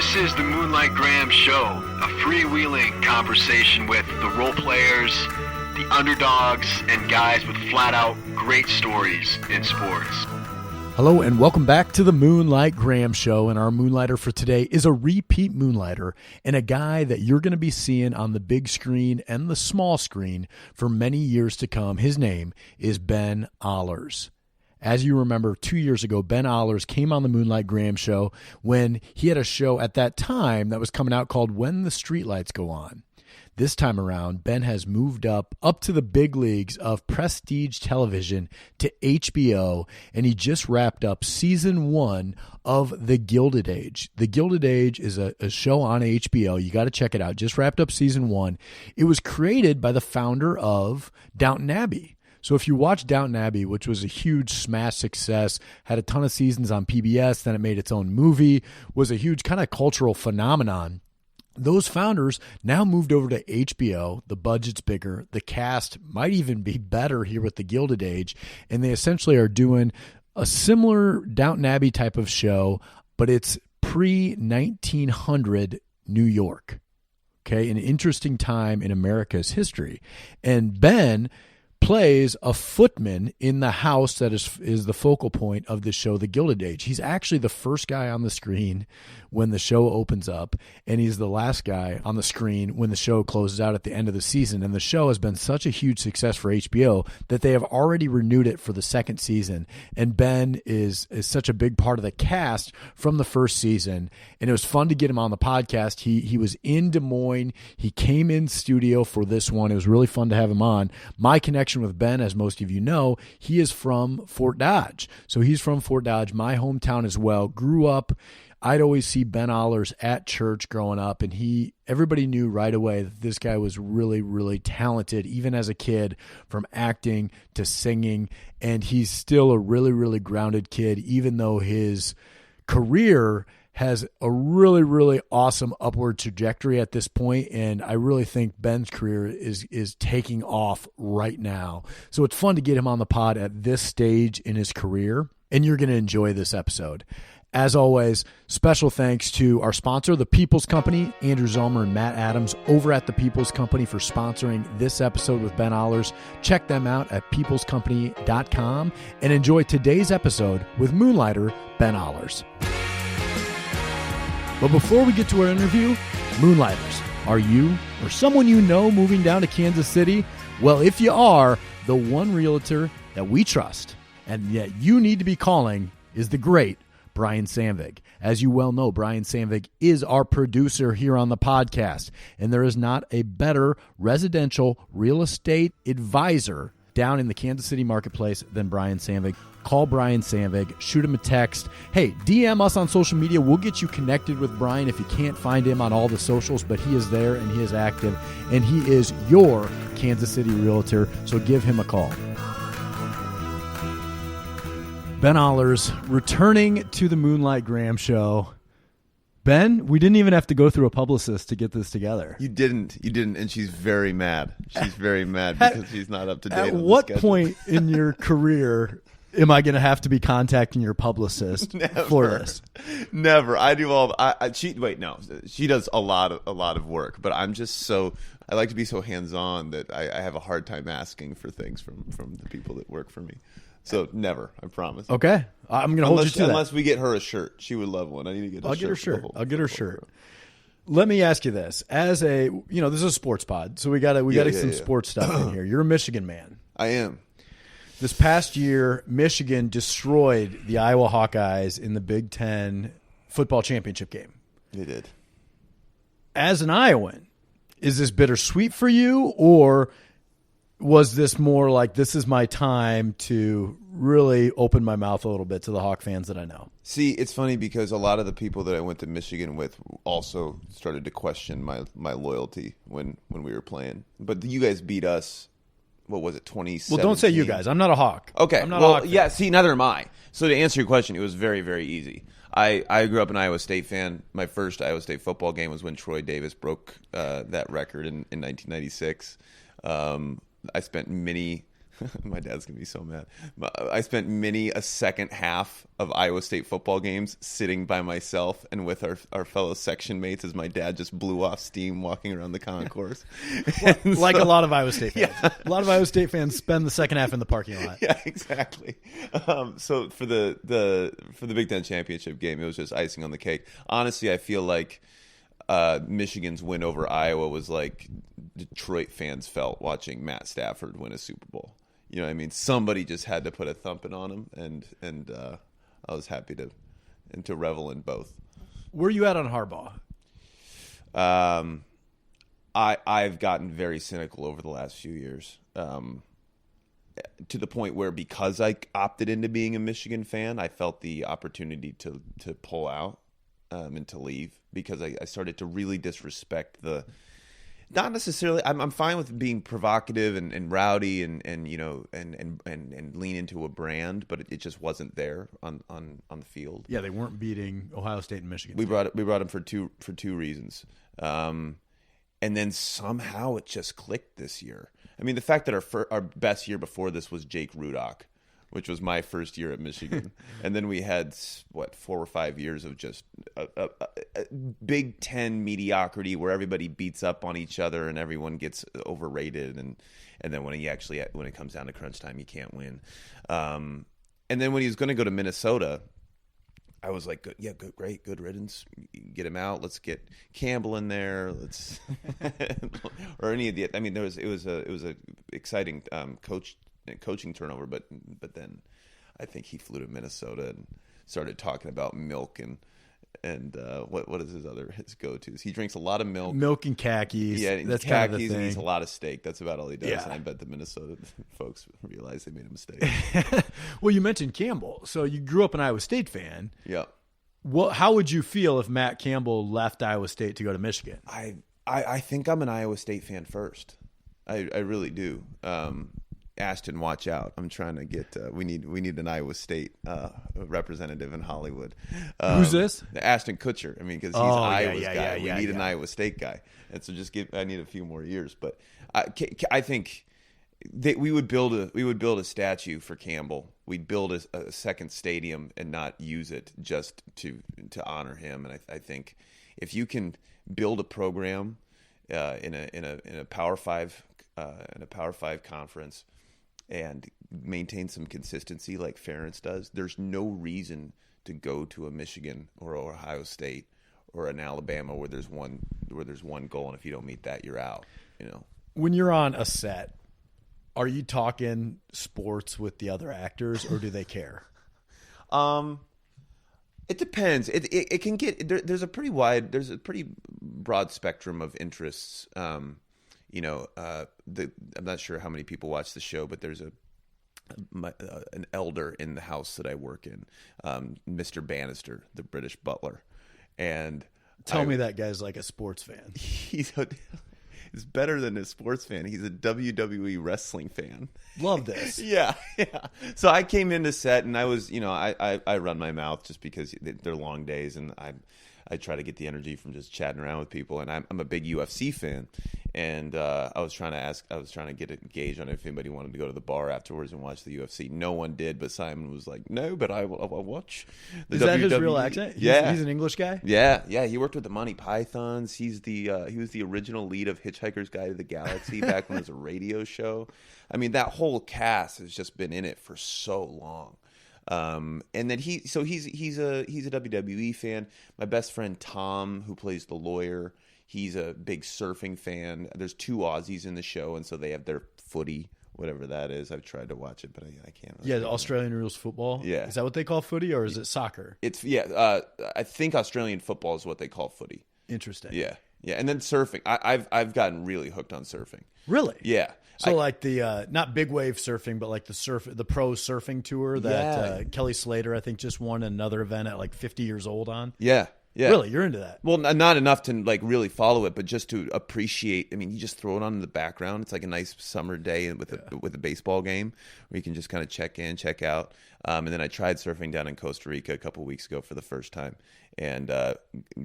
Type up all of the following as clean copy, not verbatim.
This is the Moonlight Graham Show, a freewheeling conversation with the role players, the underdogs, and guys with flat-out great stories in sports. Hello and welcome back to the Moonlight Graham Show, and our Moonlighter for today is a repeat Moonlighter and a guy that you're going to be seeing on the big screen and the small screen for many years to come. His name is Ben Ahlers. As you remember, 2 years ago, Ben Ahlers came on the Moonlight Graham Show when he had a show at that time that was coming out called When the Streetlights Go On. This time around, Ben has moved up to the big leagues of prestige television to HBO, and he just wrapped up season 1 of The Gilded Age. The Gilded Age is a show on HBO. You got to check it out. Just wrapped up season 1. It was created by the founder of Downton Abbey. So if you watch Downton Abbey, which was a huge smash success, had a ton of seasons on PBS, then it made its own movie, was a huge kind of cultural phenomenon. Those founders now moved over to HBO. The budget's bigger. The cast might even be better here with The Gilded Age. And they essentially are doing a similar Downton Abbey type of show, but it's pre-1900 New York. Okay, an interesting time in America's history. And Ben plays a footman in the house that is the focal point of this show, The Gilded Age. He's actually the first guy on the screen when the show opens up, and he's the last guy on the screen when the show closes out at the end of the season. And the show has been such a huge success for HBO that they have already renewed it for the second season. And Ben is such a big part of the cast from the first season, and it was fun to get him on the podcast. He was in Des Moines. He came in studio for this one. It was really fun to have him on. My connection with Ben, as most of you know, he is from Fort Dodge. So he's from Fort Dodge, my hometown as well. Grew up, I'd always see Ben Ahlers at church growing up, and everybody knew right away that this guy was really, really talented, even as a kid, from acting to singing, and he's still a really, really grounded kid, even though his career has a really, really awesome upward trajectory at this point, and I really think Ben's career is taking off right now. So it's fun to get him on the pod at this stage in his career, and you're going to enjoy this episode. As always, special thanks to our sponsor, The People's Company, Andrew Zellmer and Matt Adams over at The People's Company for sponsoring this episode with Ben Ahlers. Check them out at peoplescompany.com and enjoy today's episode with Moonlighter Ben Ahlers. But before we get to our interview, Moonlighters, are you or someone you know moving down to Kansas City? Well, if you are, the one realtor that we trust and yet you need to be calling is the great Brian Sandvig. As you well know, Brian Sandvig is our producer here on the podcast, and there is not a better residential real estate advisor down in the Kansas City marketplace than Brian Sandvig. Call Brian Sandvig, shoot him a text. Hey, DM us on social media. We'll get you connected with Brian if you can't find him on all the socials, but he is there and he is active, and he is your Kansas City realtor, so give him a call. Ben Ahlers returning to the Moonlight Graham Show. Ben, we didn't even have to go through a publicist to get this together. You didn't, and she's very mad. She's very mad because she's not up to date. At what point in your career am I going to have to be contacting your publicist for this? Never. I do all. She does a lot of work, but I'm just I like to be so hands on that I have a hard time asking for things from the people that work for me. So never, I promise. Okay, I'm going to hold you to that. Unless we get her a shirt, she would love one. I need to get. I'll get her shirt. I'll get her shirt. Let me ask you this: as this is a sports pod, so we got to get some sports stuff in here. You're a Michigan man. I am. This past year, Michigan destroyed the Iowa Hawkeyes in the Big Ten football championship game. They did. As an Iowan, is this bittersweet for you, or was this more like, this is my time to really open my mouth a little bit to the Hawk fans that I know? See, it's funny because a lot of the people that I went to Michigan with also started to question my loyalty when we were playing. But you guys beat us. What was it, 2017? Well, don't say you guys. I'm not a Hawk. Okay. I'm not a Hawk fan. Yeah, see, neither am I. So to answer your question, it was very, very easy. I grew up an Iowa State fan. My first Iowa State football game was when Troy Davis broke that record in 1996. I spent many My dad's going to be so mad. I spent many a second half of Iowa State football games sitting by myself and with our fellow section mates as my dad just blew off steam walking around the concourse. Like a lot of Iowa State fans. Yeah. A lot of Iowa State fans spend the second half in the parking lot. Yeah, exactly. So for the Big Ten championship game, it was just icing on the cake. Honestly, I feel like Michigan's win over Iowa was like Detroit fans felt watching Matt Stafford win a Super Bowl. You know what I mean? Somebody just had to put a thumping on him, and I was happy to revel in both. Where are you at on Harbaugh? I've gotten very cynical over the last few years, to the point where because I opted into being a Michigan fan, I felt the opportunity to pull out and to leave because I started to really disrespect the. Not necessarily. I'm fine with being provocative and rowdy and you know and lean into a brand, but it just wasn't there on the field. Yeah, they weren't beating Ohio State and Michigan. We brought them for two reasons, and then somehow it just clicked this year. I mean, the fact that our best year before this was Jake Rudock, which was my first year at Michigan. And then we had, 4 or 5 years of just a Big Ten mediocrity where everybody beats up on each other and everyone gets overrated. And then when it comes down to crunch time, you can't win. And then when he was going to go to Minnesota, I was like, great, good riddance. Get him out. Let's get Campbell in there. Let's or any of the. I mean, it was a exciting coaching turnover, but then I think he flew to Minnesota and started talking about milk and what is his go-tos? He drinks a lot of milk and khakis. Yeah, that's khakis, kind of the and thing. eats a lot of steak. That's about all he does. Yeah. And I bet the Minnesota folks realized they made a mistake. Well, you mentioned Campbell, so you grew up an Iowa State fan. Yeah. How would you feel if Matt Campbell left Iowa State to go to Michigan? I think I'm an Iowa State fan first. I really do. Ashton, watch out! I'm trying to get. We need an Iowa State representative in Hollywood. Who's this? Ashton Kutcher. I mean, because he's Iowa's guy. Yeah, we need an Iowa State guy, and so I need a few more years. But I think we would build a statue for Campbell. We'd build a second stadium and not use it just to honor him. And I think if you can build a program in a Power Five conference and maintain some consistency like Ferentz does, there's no reason to go to a Michigan or Ohio State or an Alabama where there's one goal, and if you don't meet that, you're out. You know, when you're on a set, are you talking sports with the other actors, or do they care? It depends. It can get there's a pretty broad spectrum of interests. I'm not sure how many people watch the show, but there's an elder in the house that I work in, Mr. Bannister, the British butler, and tell me that guy's like a sports fan. He's better than a sports fan. He's a WWE wrestling fan. Love this. Yeah. So I came into set and I was, I run my mouth just because they're long days, and I try to get the energy from just chatting around with people. And I'm a big UFC fan, and I was trying to get a gauge on if anybody wanted to go to the bar afterwards and watch the UFC. No one did, but Simon was like, "No, but I'll watch." Is that his real accent? He's an English guy. Yeah. He worked with the Monty Pythons. He was the original lead of Hitchhiker's Guide to the Galaxy back when it was a radio show. I mean, that whole cast has just been in it for so long. And then he's a WWE fan. My best friend Tom, who plays the lawyer, he's a big surfing fan. There's 2 Aussies in the show, and so they have their footy, whatever that is. I've tried to watch it, but I can't. Yeah, the Australian rules football. Yeah, is that what they call footy, or is it soccer? I think Australian football is what they call footy. Interesting. Yeah, and then surfing. I've gotten really hooked on surfing. Really? Yeah. So like the not big wave surfing, but like the pro surfing tour that Kelly Slater I think just won another event at like 50 years old on. Yeah. Really, you're into that? Well, not enough to like really follow it, but just to appreciate. I mean, you just throw it on in the background. It's like a nice summer day with a baseball game where you can just kind of check in, check out. And then I tried surfing down in Costa Rica a couple weeks ago for the first time, and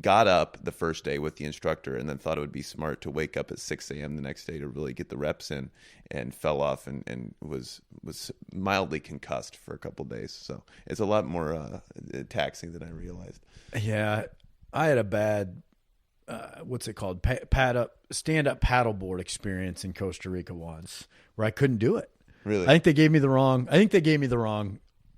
got up the first day with the instructor, and then thought it would be smart to wake up at 6 a.m. the next day to really get the reps in, and fell off and was mildly concussed for a couple days. So it's a lot more taxing than I realized. Yeah, I had a bad what's it called? Stand-up paddleboard experience in Costa Rica once, where I couldn't do it. Really? I think they gave me the wrong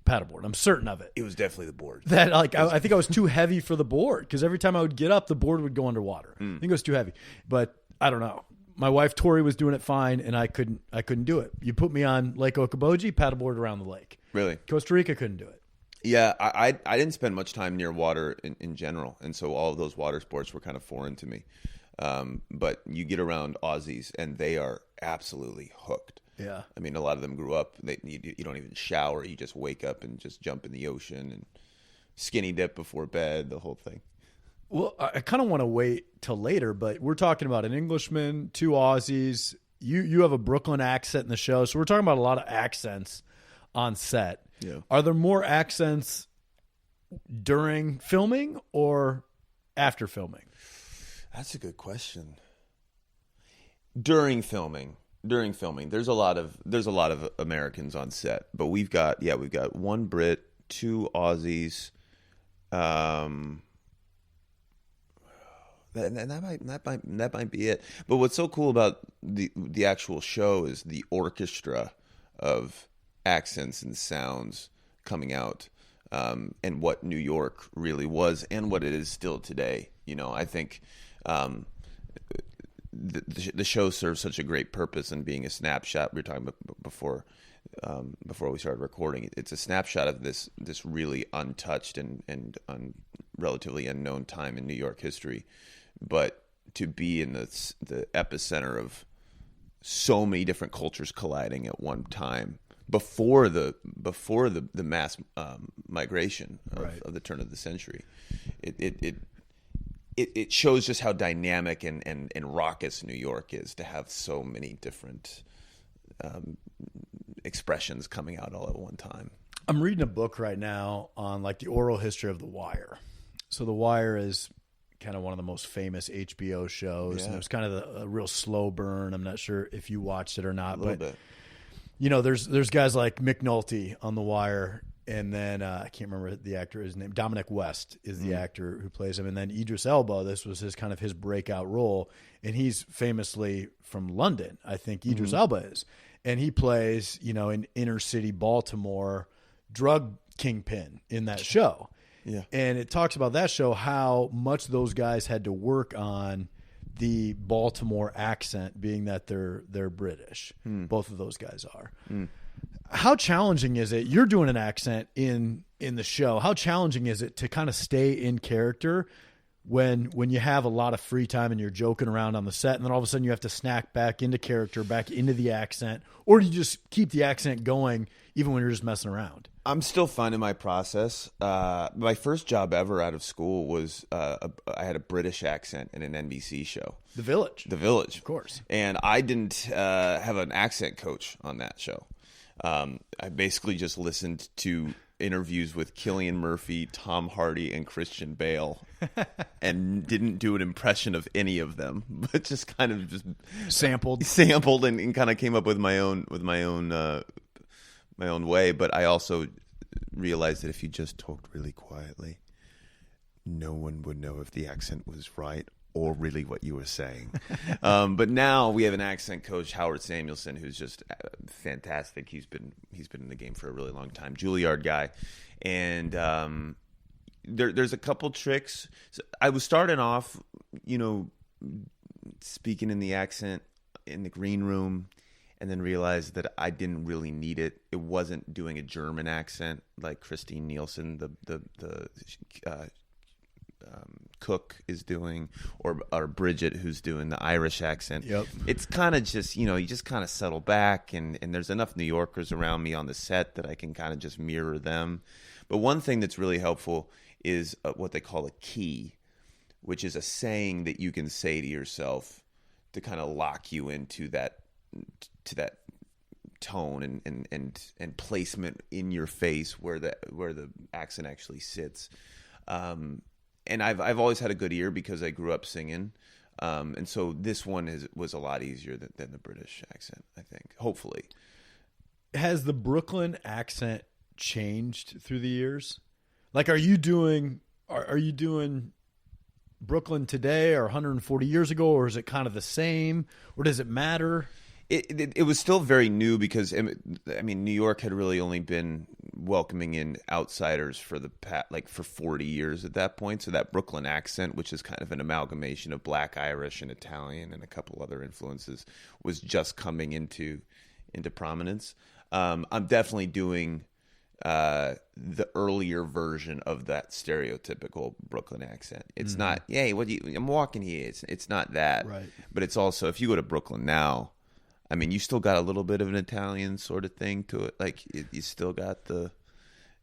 paddleboard. I'm certain of it. It was definitely the board. That I think I was too heavy for the board, because every time I would get up, the board would go underwater. I think it was too heavy, but I don't know. My wife Tori was doing it fine, and I couldn't do it. You put me on Lake Okoboji, paddleboard around the lake. Really? Costa Rica couldn't do it. Yeah, I didn't spend much time near water in general, and so all of those water sports were kind of foreign to me. But you get around Aussies, and they are absolutely hooked. Yeah. I mean, a lot of them grew up, you don't even shower. You just wake up and just jump in the ocean and skinny dip before bed, the whole thing. Well, I kind of want to wait till later, but we're talking about an Englishman, 2 Aussies. You have a Brooklyn accent in the show, so we're talking about a lot of accents on set. Yeah. Are there more accents during filming or after filming? That's a good question. During filming, there's a lot of Americans on set, but we've got 1 Brit, 2 Aussies, that might be it. But what's so cool about the actual show is the orchestra of accents and sounds coming out, and what New York really was and what it is still today. You know, I think the show serves such a great purpose in being a snapshot. We were talking about before we started recording. It's a snapshot of this really untouched and relatively unknown time in New York history, but to be in the epicenter of so many different cultures colliding at one time before the mass migration of the turn of the century, it shows just how dynamic and raucous New York is, to have so many different expressions coming out all at one time. I'm reading a book right now on like the oral history of The Wire. So The Wire is kind of one of the most famous HBO shows, and it was kind of a real slow burn. I'm not sure if you watched it or not, A little bit. You know, there's guys like McNulty on The Wire, and then I can't remember the actor's name. Dominic West is the actor who plays him, and then Idris Elba. This was his breakout role, and he's famously from London. I think Idris Elba is, and he plays, you know, an inner city Baltimore drug kingpin in that show. Yeah, and it talks about that show, how much those guys had to work on the Baltimore accent, being that they're British. Both of those guys are. How challenging is it? You're doing an accent in the show. How challenging is it to kind of stay in character when you have a lot of free time and you're joking around on the set, and then all of a sudden you have to snack back into character, back into the accent, or do you just keep the accent going even when you're just messing around? I'm still finding my process. My first job ever out of school was I had a British accent in an NBC show. The Village. Of course. And I didn't have an accent coach on that show. I basically just listened to interviews with Cillian Murphy, Tom Hardy, and Christian Bale, and didn't do an impression of any of them, but just kind of just sampled and kind of came up with my own way. But I also realized that if you just talked really quietly, no one would know if the accent was right or really what you were saying. But now we have an accent coach, Howard Samuelson, who's just fantastic. He's been in the game for a really long time, Juilliard guy, and there's a couple tricks. So I was starting off, you know, speaking in the accent in the green room, and then realized that I didn't really need it. It wasn't doing a German accent like Christine Nielsen, the cook, is doing, or Bridget, who's doing the Irish accent. Yep. It's kind of just, you know, you just kind of settle back, and there's enough New Yorkers around me on the set that I can kind of just mirror them. But one thing that's really helpful is what they call a key, which is a saying that you can say to yourself to kind of lock you into that tone and placement in your face where the accent actually sits. and I've always had a good ear because I grew up singing. And so this one was a lot easier than the British accent, I think. Hopefully. Has the Brooklyn accent changed through the years? Like, are you doing Brooklyn today or 140 years ago, or is it kind of the same, or does it matter? It was still very new because, I mean, New York had really only been welcoming in outsiders for for 40 years at that point. So that Brooklyn accent, which is kind of an amalgamation of Black Irish and Italian and a couple other influences, was just coming into prominence. I'm definitely doing the earlier version of that stereotypical Brooklyn accent. It's not, hey, I'm walking here. It's not that. Right. But it's also, if you go to Brooklyn now, I mean, you still got a little bit of an Italian sort of thing to it. Like, you still got the,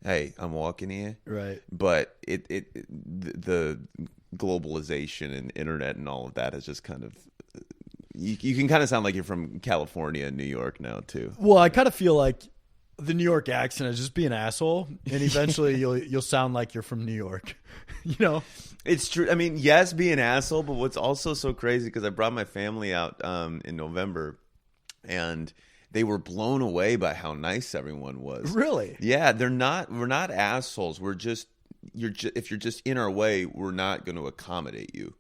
hey, I'm walking here. Right. But the globalization and internet and all of that is just kind of, you can kind of sound like you're from California and New York now, too. Well, I kind of feel like the New York accent is just be an asshole, and eventually you'll sound like you're from New York. You know? It's true. I mean, yes, be an asshole, but what's also so crazy, because I brought my family out in November, and they were blown away by how nice everyone was. Really? Yeah, we're not assholes. If you're just in our way, we're not going to accommodate you.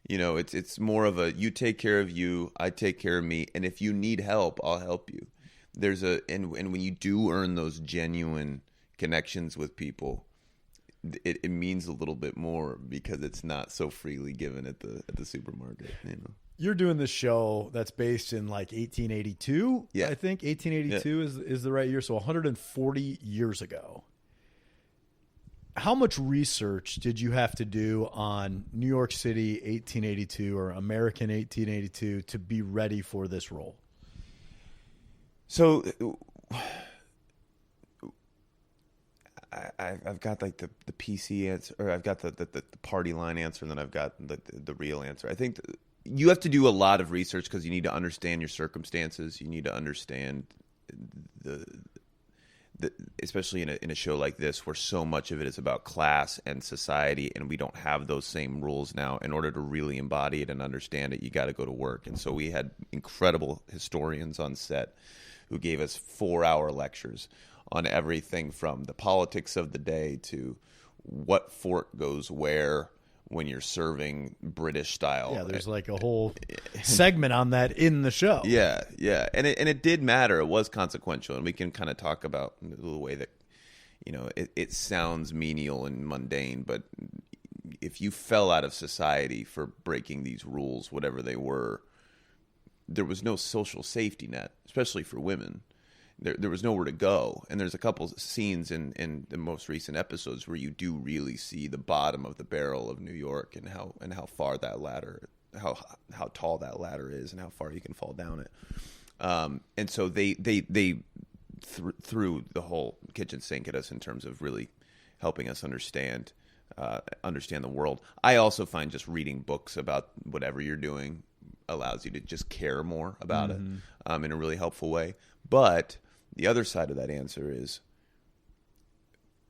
You know, it's more of a, you take care of you, I take care of me, and if you need help, I'll help you. And when you do earn those genuine connections with people, it means a little bit more because it's not so freely given at the supermarket, you know. You're doing this show that's based in like 1882. Yeah. I think 1882 is the right year. So 140 years ago. How much research did you have to do on New York City 1882 or American 1882 to be ready for this role? So I've got like the PC answer, or I've got the party line answer, and then I've got the real answer. I think you have to do a lot of research because you need to understand your circumstances. You need to understand especially in a show like this where so much of it is about class and society, and we don't have those same rules now. In order to really embody it and understand it, you got to go to work. And so we had incredible historians on set who gave us 4-hour lectures on everything from the politics of the day to what fork goes where when you're serving British style. Yeah, there's like a whole segment on that in the show. Yeah. And it did matter. It was consequential. And we can kind of talk about the way that, you know, it sounds menial and mundane, but if you fell out of society for breaking these rules, whatever they were, there was no social safety net, especially for women. There was nowhere to go. And there's a couple scenes in the most recent episodes where you do really see the bottom of the barrel of New York and how far that ladder, how tall that ladder is and how far you can fall down it. And so they threw the whole kitchen sink at us in terms of really helping us understand the world. I also find just reading books about whatever you're doing allows you to just care more about it in a really helpful way. But the other side of that answer is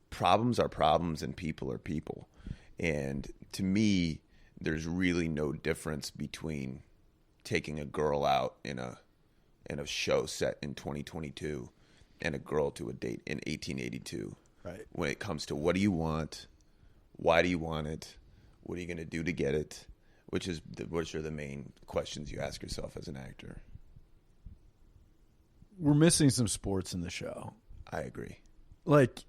problems are problems and people are people. And to me, there's really no difference between taking a girl out in a show set in 2022 and a girl to a date in 1882. Right. When it comes to what do you want, why do you want it, what are you going to do to get it, which are the main questions you ask yourself as an actor. We're missing some sports in the show. I agree. Like,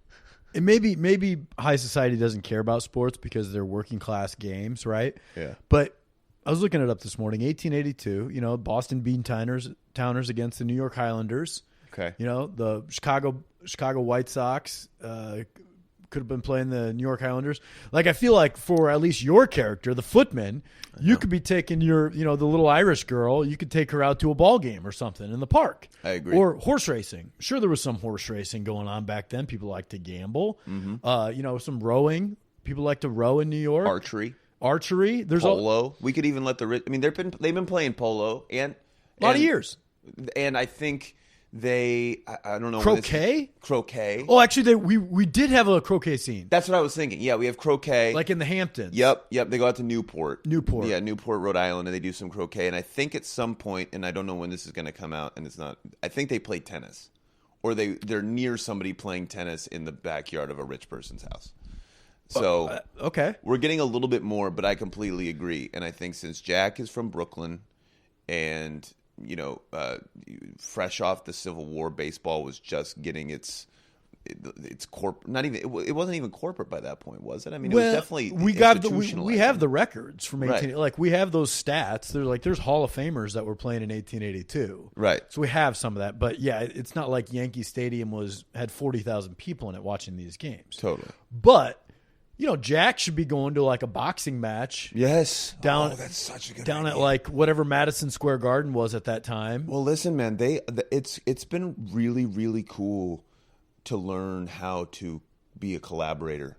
and maybe high society doesn't care about sports because they're working class games, right? Yeah. But I was looking it up this morning. 1882. You know, Boston Beantowners against the New York Highlanders. Okay. You know, the Chicago White Sox could have been playing the New York Highlanders. Like, I feel like for at least your character, the footman, you could be taking the little Irish girl, you could take her out to a ball game or something in the park. I agree. Or horse racing. Sure, there was some horse racing going on back then. People like to gamble. Mm-hmm. Some rowing. People like to row in New York. Archery. There's polo. We could even let they've been playing polo and a lot of years. And I think I don't know. Croquet? Croquet. Oh, actually, we did have a croquet scene. That's what I was thinking. Yeah, we have croquet. Like in the Hamptons. Yep. They go out to Newport. Yeah, Newport, Rhode Island, and they do some croquet. And I think at some point, and I don't know when this is going to come out, and it's not, I think they play tennis. Or they're near somebody playing tennis in the backyard of a rich person's house. So okay, we're getting a little bit more, but I completely agree. And I think since Jack is from Brooklyn and fresh off the Civil War, baseball was just getting its corp. Not even it wasn't even corporate by that point, was it? I mean, it was definitely we have the records from 18. Right. Like we have those stats. There's Hall of Famers that were playing in 1882. Right. So we have some of that, but yeah, it's not like Yankee Stadium had 40,000 people in it watching these games. Totally. But Jack should be going to like a boxing match. Yes. Down. That's such a good down idea. at like whatever Madison Square Garden was at that time. Well, listen, man, it's been really, really cool to learn how to be a collaborator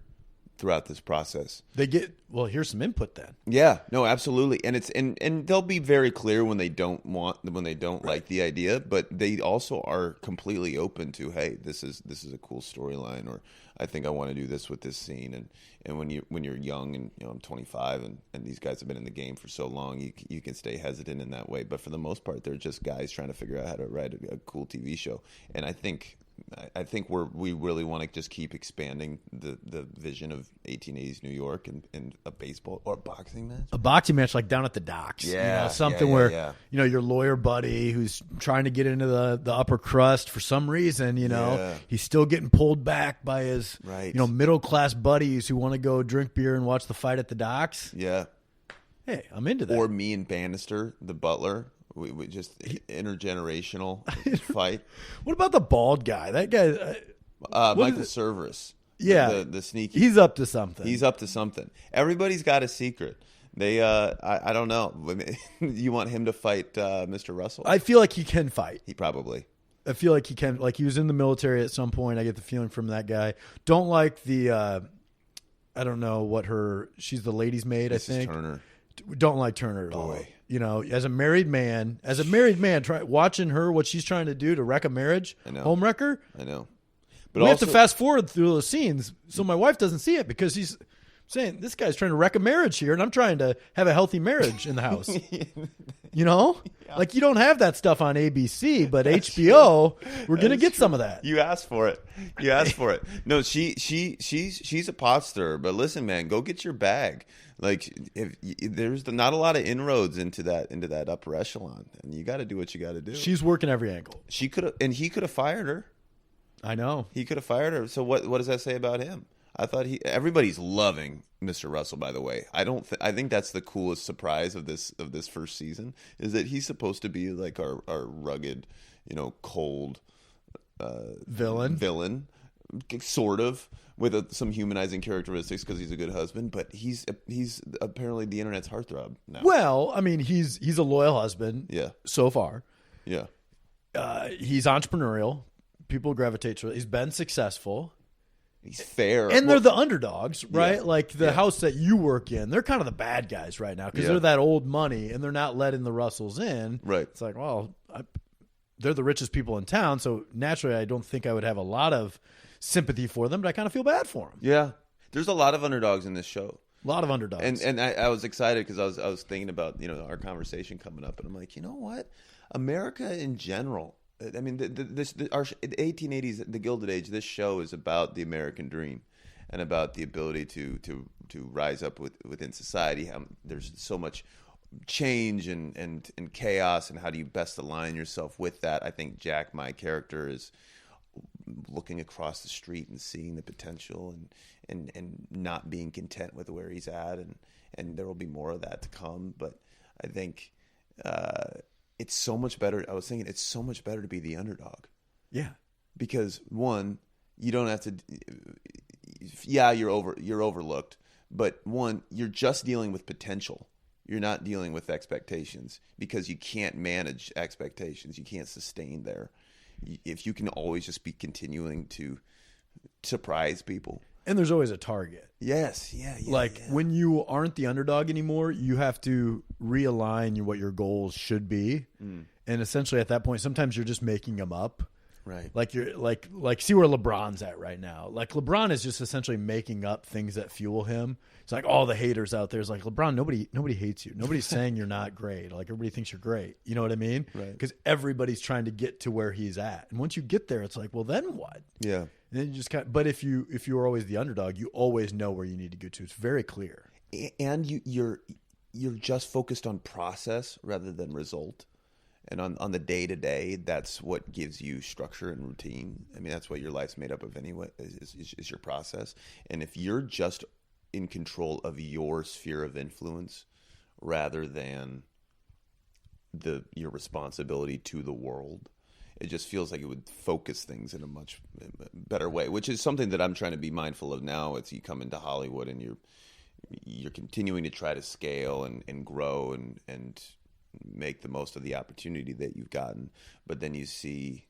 throughout this process. Here's some input then. Yeah, no, absolutely. And and they'll be very clear when they don't like the idea, but they also are completely open to, hey, this is a cool storyline, or I think I want to do this with this scene. And when you're young, and I'm 25 and these guys have been in the game for so long, you can stay hesitant in that way. But for the most part, they're just guys trying to figure out how to write a cool TV show. And I think we really want to just keep expanding the vision of 1880s New York and a baseball or a boxing match. A boxing match like down at the docks. Yeah. Something where your lawyer buddy who's trying to get into the upper crust for some reason, he's still getting pulled back by his middle class buddies who want to go drink beer and watch the fight at the docks. Yeah. Hey, I'm into that. Or me and Bannister, the butler. We just intergenerational fight. What about the bald guy? That guy, Michael Cerveris. Yeah, the sneaky. He's up to something. Everybody's got a secret. They, I don't know. You want him to fight Mr. Russell? I feel like he can fight. He probably. I feel like he can. Like he was in the military at some point. I get the feeling from that guy. Don't like the. I don't know what she's the lady's maid. Mrs. I think. Turner. Don't like Turner at all. As a married man, try watching her, what she's trying to do to wreck a marriage, home wrecker. I know. But we have to fast forward through those scenes so my wife doesn't see it because he's saying this guy's trying to wreck a marriage here, and I'm trying to have a healthy marriage in the house. Like you don't have that stuff on ABC, but HBO, we're gonna get some of that. You asked for it. No, she's a pot stirrer. But listen, man, go get your bag. Like there's not a lot of inroads into that upper echelon, and you got to do what you got to do. She's working every angle. She could have, and he could have fired her. I know he could have fired her. So what does that say about him? I thought everybody's loving Mr. Russell. By the way, I think that's the coolest surprise of this first season is that he's supposed to be like our rugged, cold villain, sort of. With some humanizing characteristics because he's a good husband, but he's apparently the internet's heartthrob now. Well, I mean, he's a loyal husband. Yeah. So far. Yeah. He's entrepreneurial. People gravitate to it. He's been successful. He's fair, and they're the underdogs, right? Yeah. Like the house that you work in, they're kind of the bad guys right now because they're that old money and they're not letting the Russells in. Right. It's like, well, they're the richest people in town, so naturally, I don't think I would have a lot of sympathy for them, but I kind of feel bad for them. Yeah, there's a lot of underdogs in this show. A lot of underdogs, and I was excited because I was thinking about our conversation coming up, and I'm like, you know what, America in general. I mean, the 1880s, the Gilded Age. This show is about the American dream, and about the ability to rise up within society. There's so much change and chaos, and how do you best align yourself with that? I think Jack, my character, is looking across the street and seeing the potential and not being content with where he's at, and there will be more of that to come. But I think it's so much better. I was thinking it's so much better to be the underdog. Yeah, because one, you don't have to. Yeah, you're overlooked, but one, you're just dealing with potential. You're not dealing with expectations because you can't manage expectations. You can't sustain there. If you can always just be continuing to surprise people. And there's always a target. Yes, yeah. When you aren't the underdog anymore, you have to realign what your goals should be. And essentially at that point, sometimes you're just making them up. Right. Like you're like see where LeBron's at right now. Like LeBron is just essentially making up things that fuel him. It's like all the haters out there is like, LeBron, nobody hates you. Nobody's saying you're not great. Like everybody thinks you're great. You know what I mean? Right. Because everybody's trying to get to where he's at. And once you get there, it's like, well, then what? Yeah. And then you just but if you are always the underdog, you always know where you need to go to. It's very clear. And you're just focused on process rather than result. And on the day-to-day, that's what gives you structure and routine. I mean, that's what your life's made up of anyway, is your process. And if you're just in control of your sphere of influence rather than your responsibility to the world, it just feels like it would focus things in a much better way, which is something that I'm trying to be mindful of now as you come into Hollywood and you're continuing to try to scale and grow and make the most of the opportunity that you've gotten. But then you see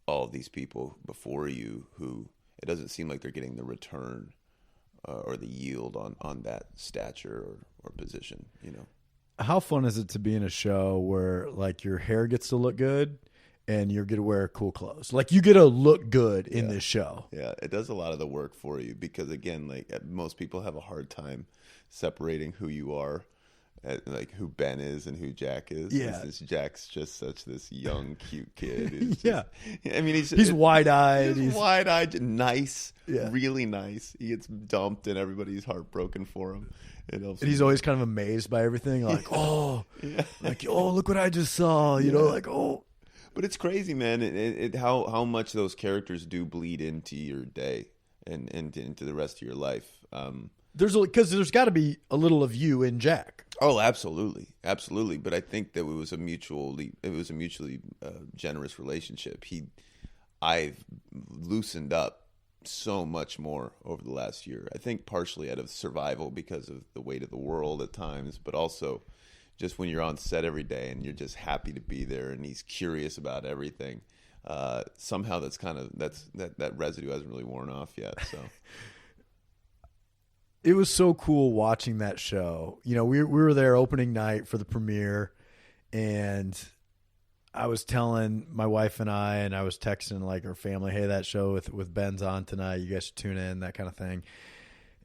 all of these people before you who it doesn't seem like they're getting the return or the yield on that stature or position, you know. How fun is it to be in a show where like your hair gets to look good and you're going to wear cool clothes? Like you get to look good in this show. Yeah, it does a lot of the work for you because, again, like most people have a hard time separating who you are, like who Ben is and who Jack is. Yeah. Jack's just such this young, cute kid. Yeah. I mean, he's wide-eyed. He's wide-eyed, nice, yeah. Really nice. He gets dumped and everybody's heartbroken for him. And he's always kind of amazed by everything. Like, oh, look what I just saw. You know, like, oh. But it's crazy, man. How much those characters do bleed into your day and into the rest of your life. Because there's got to be a little of you in Jack. Oh, absolutely. But I think that it was a mutually generous relationship. I've loosened up so much more over the last year. I think partially out of survival because of the weight of the world at times, but also just when you're on set every day and you're just happy to be there and he's curious about everything. Somehow that residue hasn't really worn off yet. So. It was so cool watching that show. You know, we were there opening night for the premiere, and I was telling my wife and I was texting like our family, hey, that show with Ben's on tonight. You guys should tune in, that kind of thing.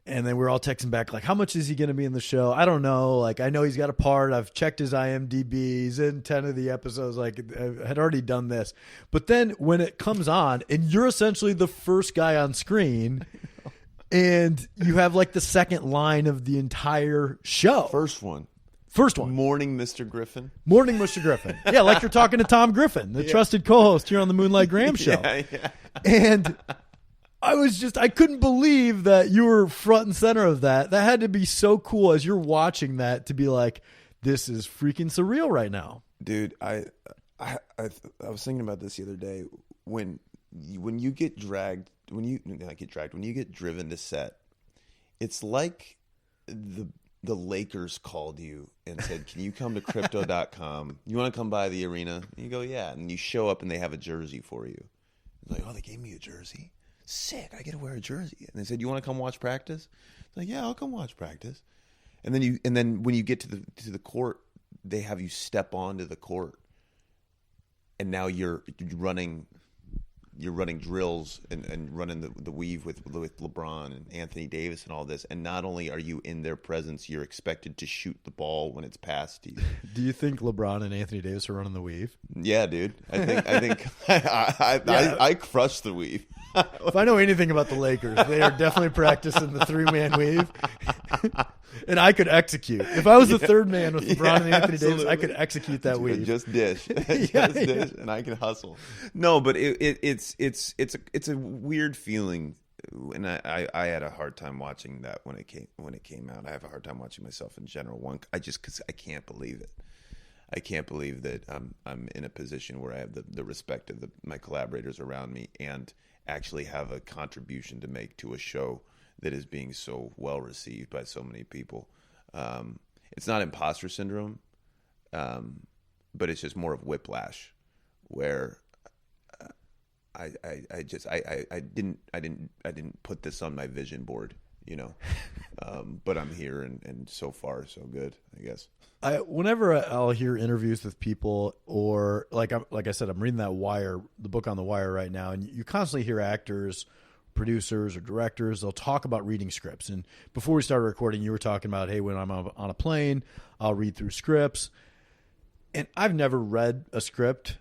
And then we're all texting back like, how much is he going to be in the show? I don't know. Like, I know he's got a part. I've checked his IMDb. He's in 10 of the episodes. Like, I had already done this. But then when it comes on, and you're essentially the first guy on screen. And you have like the second line of the entire show. First one. Morning, Mr. Griffin. Morning, Mr. Griffin. Yeah, like you're talking to Tom Griffin, the trusted co-host here on the Moonlight Graham show. Yeah. And I couldn't believe that you were front and center of that. That had to be so cool as you're watching that to be like, this is freaking surreal right now. Dude, I was thinking about this the other day. When you get dragged, when you get driven to set, it's like the Lakers called you and said, can you come to crypto.com? You want to come by the arena? And you go, yeah. And you show up and they have a jersey for you. It's like, oh, they gave me a jersey? Sick. I get to wear a jersey. And they said, you want to come watch practice? It's like, yeah, I'll come watch practice. And then when you get to the court, they have you step onto the court. And now you're running drills and running the weave with LeBron and Anthony Davis and all this. And not only are you in their presence, you're expected to shoot the ball when it's passed you. Do you think LeBron and Anthony Davis are running the weave? Yeah, dude. I think I crushed the weave. If I know anything about the Lakers, they are definitely practicing the 3-man weave. And I could execute. If I was the third man with LeBron and Anthony Davis, I could execute that weave. Just dish. Dish, and I can hustle. No, but it's a weird feeling. And I had a hard time watching that when it came out. I have a hard time watching myself in general. Because I can't believe it. I can't believe that I'm in a position where I have the respect of my collaborators around me and actually have a contribution to make to a show that is being so well received by so many people. It's not imposter syndrome, but it's just more of whiplash, where I didn't put this on my vision board. But I'm here, and so far so good, I guess. Whenever I'll hear interviews with people, or like I said, I'm reading the book on The Wire right now, and you constantly hear actors, producers, or directors. They'll talk about reading scripts. And before we started recording, you were talking about, hey, when I'm on a plane, I'll read through scripts. And I've never read a script.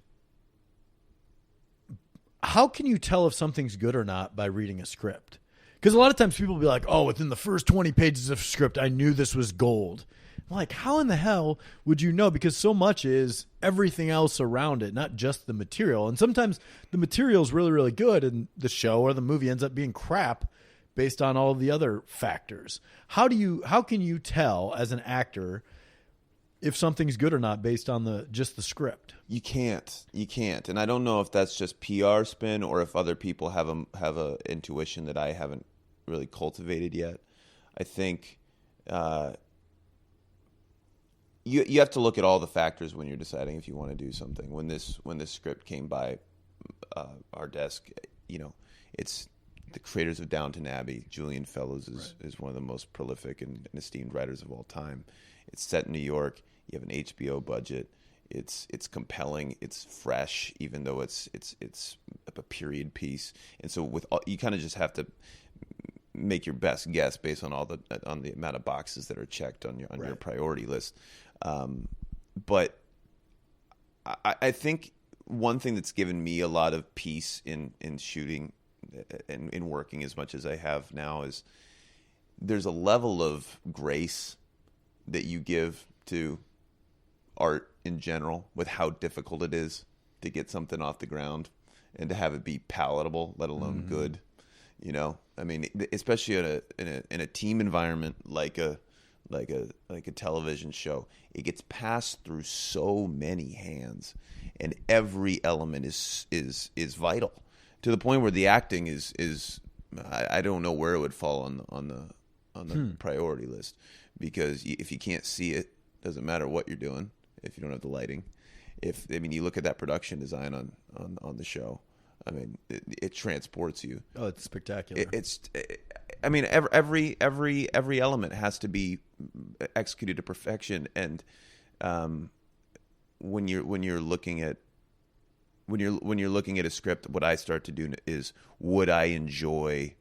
How can you tell if something's good or not by reading a script? Because a lot of times people will be like, oh, within the first 20 pages of script, I knew this was gold. I'm like, how in the hell would you know? Because so much is everything else around it, not just the material. And sometimes the material is really, really good, and the show or the movie ends up being crap based on all of the other factors. How can you tell as an actor if something's good or not based on just the script? You can't, and I don't know if that's just PR spin or if other people have a intuition that I haven't really cultivated yet. I think you have to look at all the factors when you're deciding if you want to do something. When this script came by our desk, it's the creators of Downton Abbey. Julian Fellowes is one of the most prolific and esteemed writers of all time. It's set in New York. You have an HBO budget. It's compelling. It's fresh, even though it's a period piece. And so you kind of just have to make your best guess based on on the amount of boxes that are checked on your priority list. But I think one thing that's given me a lot of peace in shooting and in working as much as I have now is there's a level of grace that you give to art in general with how difficult it is to get something off the ground and to have it be palatable, let alone good. I mean, especially in a team environment like a television show, it gets passed through so many hands, and every element is vital to the point where the acting is I don't know where it would fall on the priority list, because if you can't see it, doesn't matter what you're doing if you don't have the lighting. You look at that production design on the show. I mean, it transports you. Oh, it's spectacular. Every element has to be executed to perfection. And when you're looking at a script, what I start to do is, would I enjoy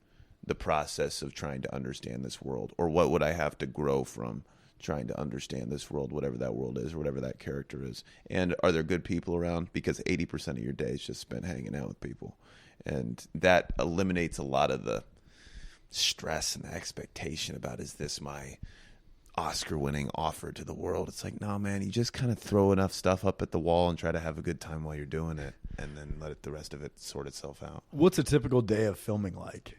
the process of trying to understand this world, or what would I have to grow from trying to understand this world, whatever that world is, or whatever that character is? And are there good people around? Because 80% of your day is just spent hanging out with people, and that eliminates a lot of the stress and the expectation about, is this my Oscar-winning offer to the world? It's like, no, man, you just kind of throw enough stuff up at the wall and try to have a good time while you're doing it, and then let the rest of it sort itself out. What's a typical day of filming like?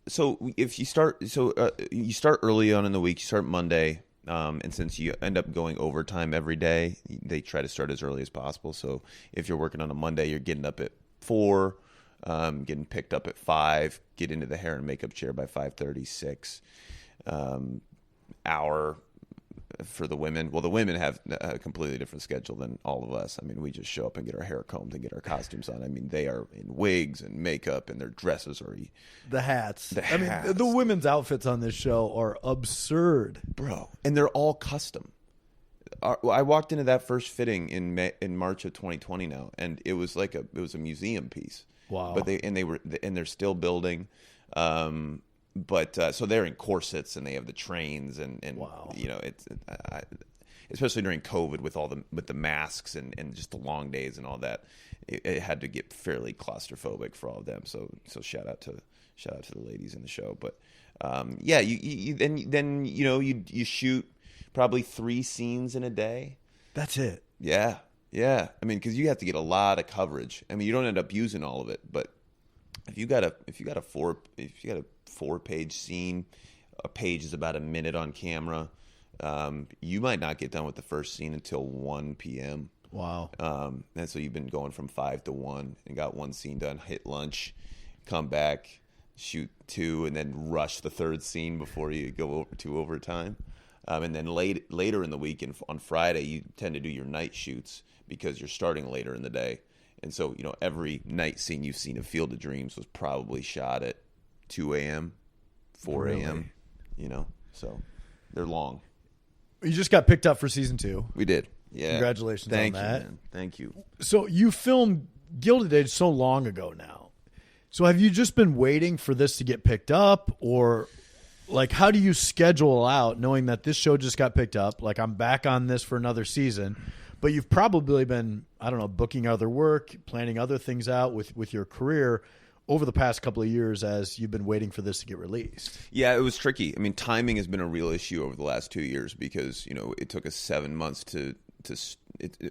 So if you start, you start early on in the week. You start Monday, and since you end up going overtime every day, they try to start as early as possible. So if you're working on a Monday, you're getting up at 4, getting picked up at 5, get into the hair and makeup chair by 5:30, 6. Hour for the women. Well, the women have a completely different schedule than all of us. I mean, we just show up and get our hair combed and get our costumes on. I mean, they are in wigs and makeup, and their dresses are the hats. Mean, the women's outfits on this show are absurd, bro, and they're all custom. I walked into that first fitting in March of 2020 now, and it was like a museum piece. Wow. But they're still building. But so they're in corsets, and they have the trains, and wow. It's especially during COVID with the masks and just the long days and all that, it had to get fairly claustrophobic for all of them. So shout out to the ladies in the show. But you shoot probably 3 scenes in a day. That's it. Yeah. I mean, because you have to get a lot of coverage. I mean, you don't end up using all of it, but if you got a 4-page scene, a page is about a minute on camera. You might not get done with the first scene until 1 p.m. Wow. And so you've been going from 5 to 1 and got 1 scene done, hit lunch, come back, shoot 2, and then rush the 3rd scene before you go over to overtime. And then later in the week, on Friday, you tend to do your night shoots because you're starting later in the day. And so, every night scene you've seen of Field of Dreams was probably shot at 2 a.m. 4 a.m. You know, so they're long. You just got picked up for season 2. We did. Yeah. Congratulations Thank on you, that. man. Thank you. So you filmed Gilded Age so long ago now. So have you just been waiting for this to get picked up, or like how do you schedule out knowing that this show just got picked up? Like I'm back on this for another season, but you've probably been, I don't know, booking other work, planning other things out with your career over the past couple of years as you've been waiting for this to get released. Yeah, it was tricky. I mean, timing has been a real issue over the last 2 years because, you know, it took us 7 months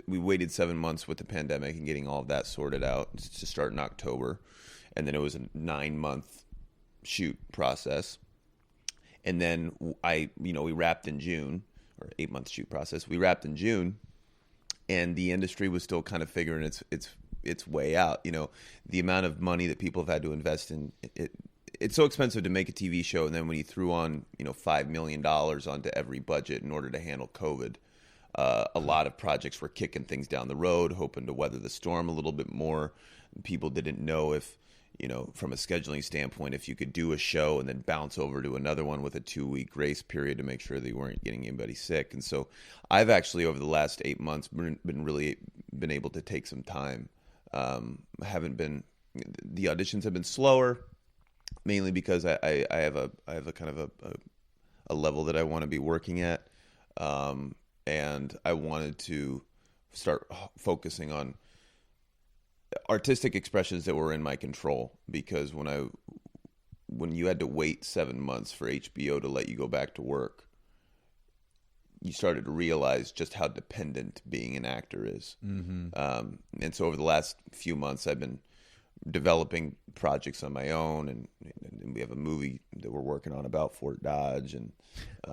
we waited 7 months with the pandemic and getting all of that sorted out to start in October. And then it was a 9-month shoot process. And then we wrapped in June, or 8-month shoot process. We wrapped in June, and the industry was still kind of figuring its way out. You know, the amount of money that people have had to invest in it. It's so expensive to make a TV show, and then when you threw on, you know, $5 million onto every budget in order to handle COVID, a lot of projects were kicking things down the road, hoping to weather the storm a little bit more. People didn't know if, you know, from a scheduling standpoint, if you could do a show and then bounce over to another one with a 2-week grace period to make sure that you weren't getting anybody sick. And so I've actually, over the last 8 months, been able to take some time. The auditions have been slower, mainly because I have a kind of a level that I want to be working at. And I wanted to start focusing on artistic expressions that were in my control, because when you had to wait 7 months for HBO to let you go back to work, you started to realize just how dependent being an actor is. Mm-hmm. And so over the last few months, I've been developing projects on my own, and we have a movie that we're working on about Fort Dodge, and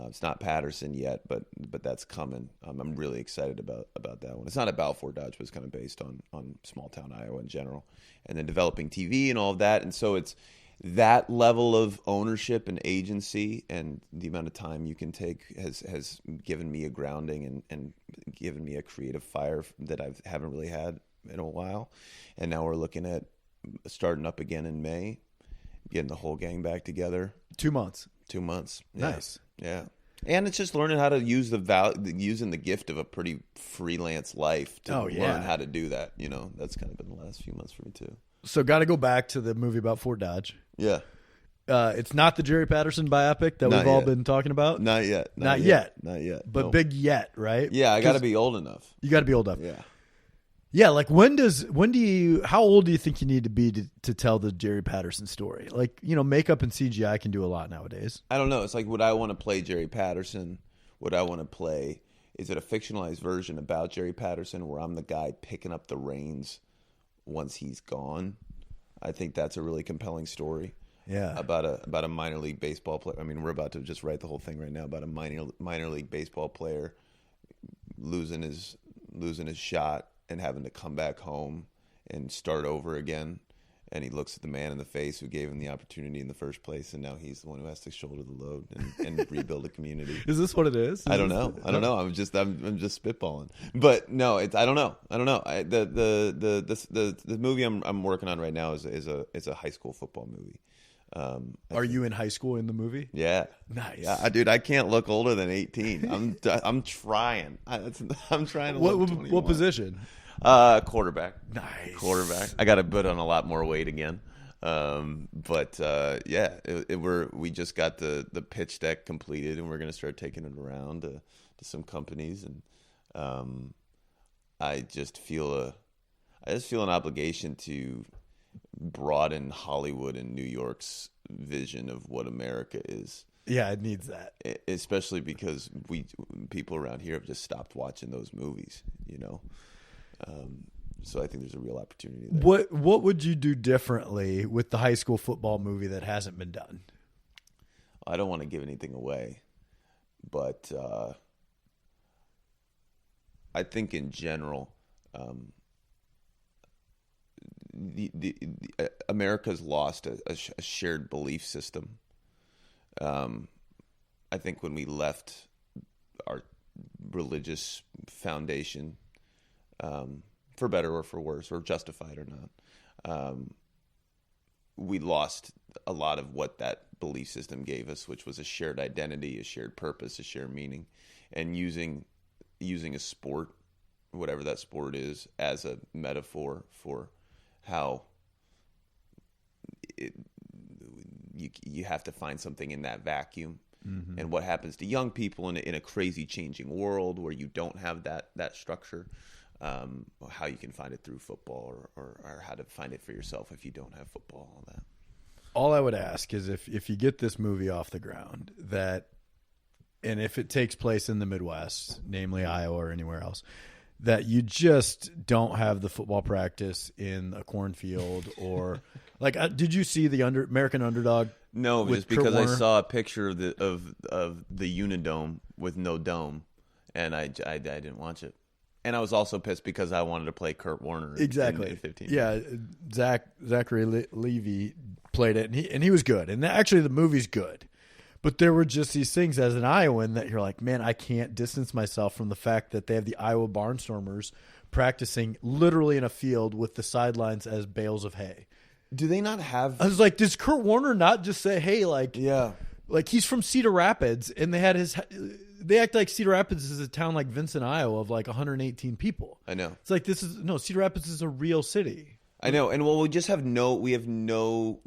it's not Patterson yet, but that's coming. I'm really excited about that one. It's not about Fort Dodge, but it's kind of based on small town Iowa in general, and then developing TV and all of that. And so it's that level of ownership and agency, and the amount of time you can take has given me a grounding and given me a creative fire that I haven't really had in a while. And now we're looking at starting up again in May, getting the whole gang back together. 2 months. 2 months. Yeah. Nice. Yeah. And it's just learning how to use using the gift of a pretty freelance life to learn how to do that. You know, that's kind of been the last few months for me too. So got to go back to the movie about Fort Dodge. Yeah. It's not the Jerry Patterson biopic that we've all been talking about. Not yet. Not yet. But no. Big yet, right? Yeah, I got to be old enough. You got to be old enough. Yeah. Yeah, like how old do you think you need to be to tell the Jerry Patterson story? Like, you know, makeup and CGI can do a lot nowadays. I don't know. It's like, would I want to play Jerry Patterson? Would I want to play, is it a fictionalized version about Jerry Patterson where I'm the guy picking up the reins once he's gone? I think that's a really compelling story. Yeah. About a minor league baseball player. I mean, we're about to just write the whole thing right now about a minor league baseball player losing his shot and having to come back home and start over again. And he looks at the man in the face who gave him the opportunity in the first place, and now he's the one who has to shoulder the load and rebuild a community. Is this what it is? I don't know. I'm just spitballing. But no, I don't know. The movie I'm working on right now is a high school football movie. Are you in high school in the movie? Yeah. Nice. Yeah, dude, I can't look older than 18. I'm trying. I'm trying to look 21. What position? Quarterback. Nice. Quarterback. I got to put on a lot more weight again. We just got the pitch deck completed, and we're going to start taking it around to some companies, and I just feel an obligation to broaden Hollywood and New York's vision of what America is. Yeah, it needs that. Especially because people around here have just stopped watching those movies, you know. So I think there's a real opportunity there. What would you do differently with the high school football movie that hasn't been done? I don't want to give anything away, but I think in general, America's lost a shared belief system. I think when we left our religious foundation, for better or for worse, or justified or not, we lost a lot of what that belief system gave us, which was a shared identity, a shared purpose, a shared meaning, and using a sport, whatever that sport is, as a metaphor for how you have to find something in that vacuum. Mm-hmm. And what happens to young people in a crazy changing world where you don't have that structure, how you can find it through football or how to find it for yourself if you don't have football, all that. All I would ask is if you get this movie off the ground, and if it takes place in the Midwest, namely Iowa or anywhere else, that you just don't have the football practice in a cornfield or like, did you see the American Underdog? No, just because I saw a picture of the Unidome with no dome, and I didn't watch it. And I was also pissed because I wanted to play Kurt Warner. Exactly. In 15. Yeah, Zachary Levy played it, and he was good. And actually, the movie's good. But there were just these things as an Iowan that you're like, man, I can't distance myself from the fact that they have the Iowa Barnstormers practicing literally in a field with the sidelines as bales of hay. Do they not have? I was like, does Kurt Warner not just say, hey, like, yeah, like he's from Cedar Rapids, and they act like Cedar Rapids is a town like Vincent, Iowa, of like 118 people. I know. It's like Cedar Rapids is a real city. I know, and we just have no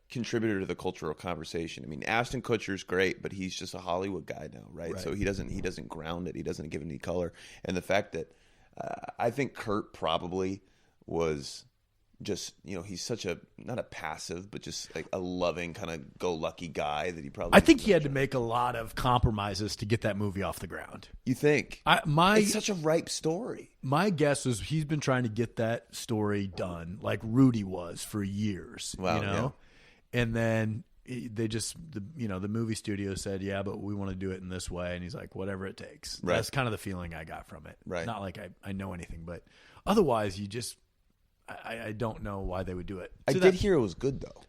contributor to the cultural conversation. I mean, Ashton Kutcher's great, but he's just a Hollywood guy now, right? So he doesn't ground it. He doesn't give it any color. And the fact that I think Kurt probably was just, he's such not a passive, but just like a loving kind of go-lucky guy that he probably. I think he had to make a lot of compromises to get that movie off the ground. You think? It's such a ripe story. My guess is he's been trying to get that story done, like Rudy was for years. Wow, Yeah. And then they just, the movie studio said, yeah, but we want to do it in this way. And he's like, whatever it takes. Right. That's kind of the feeling I got from it. Right. Not like I know anything, but otherwise you just, I don't know why they would do it. So I did hear it was good, though.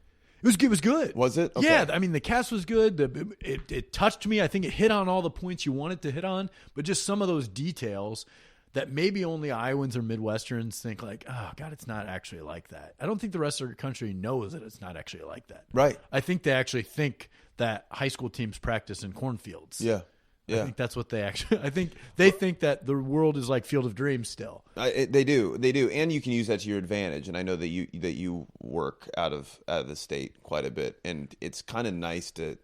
It was good. Was it? Okay. Yeah. I mean, the cast was good. It touched me. I think it hit on all the points you wanted to hit on, but just some of those details that maybe only Iowans or Midwesterns think like, oh, God, it's not actually like that. I don't think the rest of the country knows that it's not actually like that. Right. I think they actually think that high school teams practice in cornfields. Yeah. Yeah. I think that's what I think they think that the world is like Field of Dreams still. They do. And you can use that to your advantage. And I know that you work out of the state quite a bit. And it's kind of nice to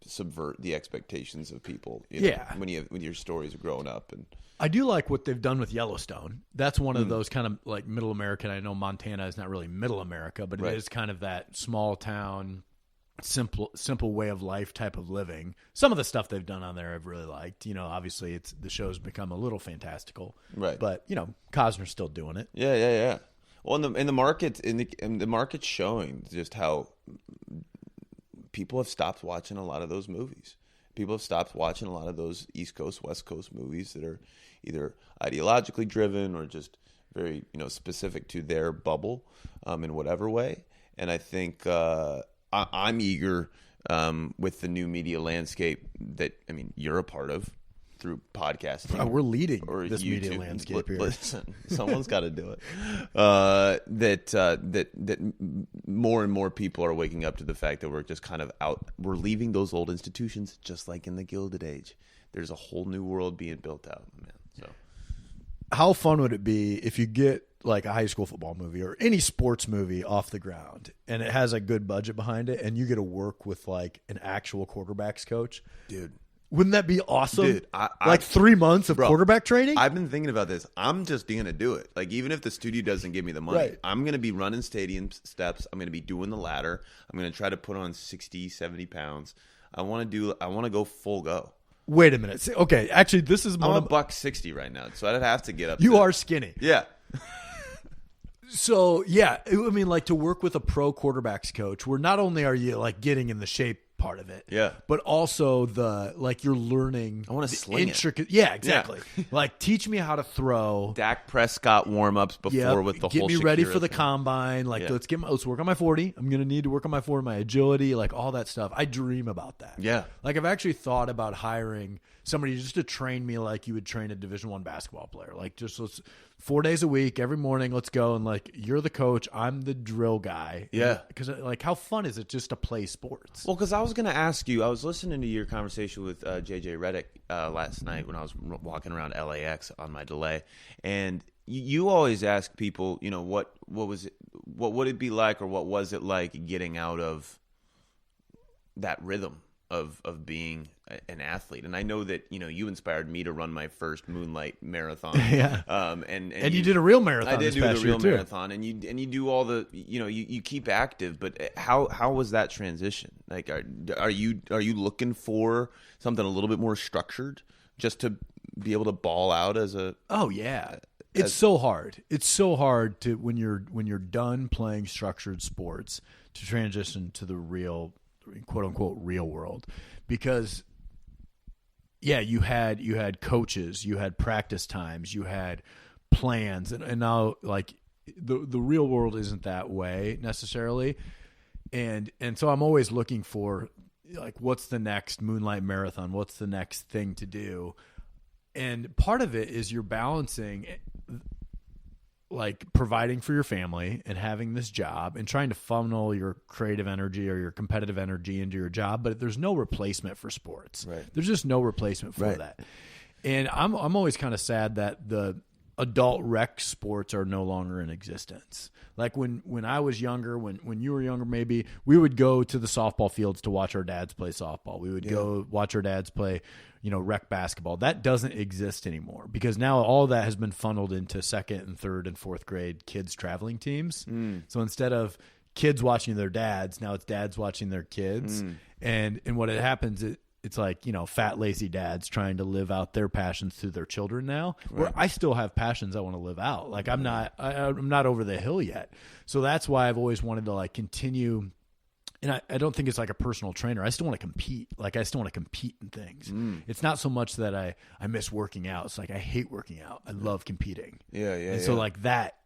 subvert the expectations of people. When your stories are growing up. And I do like what they've done with Yellowstone. That's one of those kind of like middle American. I know Montana is not really middle America, but it is kind of that small town, simple way of life type of living. Some of the stuff they've done on there I've really liked. Obviously the show's become a little fantastical. Right. But, Cosner's still doing it. Yeah. Well, in the market's showing just how people have stopped watching a lot of those movies. People have stopped watching a lot of those East Coast, West Coast movies that are either ideologically driven or just very, specific to their bubble in whatever way. And I think I'm eager with the new media landscape that, you're a part of through podcasting. We're leading or this YouTube. Media landscape here. Listen, someone's got to do it. That more and more people are waking up to the fact that we're just kind of out. We're leaving those old institutions, just like in the Gilded Age. There's a whole new world being built out, man. So, how fun would it be if you get like a high school football movie or any sports movie off the ground and it has a good budget behind it and you get to work with like an actual quarterbacks coach? Dude. Wouldn't that be awesome? Dude, like 3 months of quarterback training? I've been thinking about this. I'm just going to do it. Like, even if the studio doesn't give me the money, right. I'm going to be running stadium steps. I'm going to be doing the ladder. I'm going to try to put on 60, 70 pounds. I want to go full go. Wait a minute. Okay, actually, this is I'm $160 right now, so I'd have to get up. You are skinny. Yeah. So, yeah, like to work with a pro quarterbacks coach where not only are you like getting in the shape part of it, yeah, but also you're learning. I want to sling intricate. Yeah, exactly. Yeah. Like teach me how to throw. Dak Prescott warm-ups before with the get whole. Get me ready for the combine. Like yeah. let's work on my 40. I'm gonna need to work on my 40, my agility, like all that stuff. I dream about that. Yeah. Like I've actually thought about hiring somebody just to train me like you would train a Division I basketball player. Like just let's 4 days a week, every morning, let's go. And like, you're the coach, I'm the drill guy. Yeah. Because like, how fun is it just to play sports? Well, because I was going to ask you, I was listening to your conversation with JJ Redick last night when I was walking around LAX on my delay, and you always ask people, you know, what was it, what would it be like, or what was it like getting out of that rhythm of being an athlete? And I know that, you know, you inspired me to run my first Moonlight Marathon. Yeah. And you did a real marathon. I did this do the past real year, too. marathon, and you do all the, you know, you keep active. But how was that transition? Like, are you looking for something a little bit more structured just to be able to ball out as a? Oh yeah. It's so hard. It's so hard to when you're done playing structured sports to transition to the real, quote unquote, real world, because yeah, you had coaches, you had practice times, you had plans, and now like the real world isn't that way necessarily, and so I'm always looking for like, what's the next Moonlight Marathon? What's the next thing to do? And part of it is you're balancing like providing for your family and having this job and trying to funnel your creative energy or your competitive energy into your job, but there's no replacement for sports. Right. There's just no replacement for that. And I'm always kind of sad that the adult rec sports are no longer in existence. Like when I was younger, when you were younger, maybe we would go to the softball fields to watch our dads play softball. We would go watch our dads play, you know, rec basketball. That doesn't exist anymore because now all that has been funneled into second and third and fourth grade kids traveling teams. So instead of kids watching their dads, now it's dads watching their kids. And what it happens, it's like, you know, fat, lazy dads trying to live out their passions through their children now, where I still have passions I want to live out. Like I'm not over the hill yet. So that's why I've always wanted to like continue. And I don't think it's like a personal trainer. I still want to compete. Like I still want to compete in things. It's not so much that I miss working out. It's like I hate working out. I love competing. And so like that,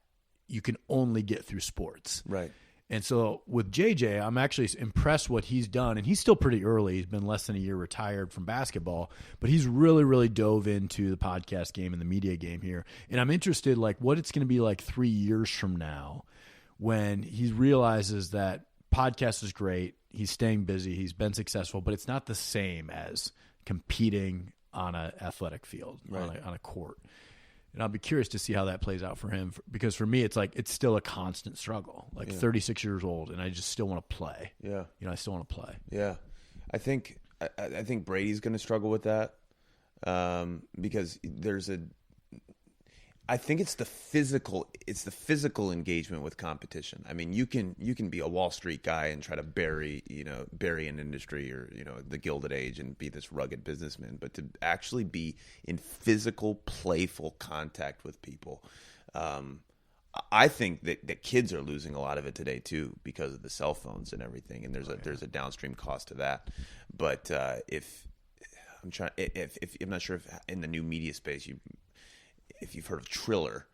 you can only get through sports. Right. And so with JJ, I'm actually impressed what he's done. And he's still pretty early. He's been less than a year retired from basketball. But he's really, really dove into the podcast game and the media game here. And I'm interested, like, what it's going to be like 3 years from now when he realizes that podcast is great. He's staying busy. He's been successful. But it's not the same as competing on an athletic field, on a court. And I'll be curious to see how that plays out for him, because for me, it's like it's still a constant struggle. Like 36 years old, and I just still want to play. Yeah, you know, I still want to play. Yeah, I think Brady's going to struggle with that because I think it's the physical engagement with competition. I mean, you can be a Wall Street guy and try to bury an industry or, you know, the Gilded Age and be this rugged businessman, but to actually be in physical, playful contact with people. I think that kids are losing a lot of it today too because of the cell phones and everything, and there's a downstream cost to that. But if I'm not sure if in the new media space if you've heard of Triller.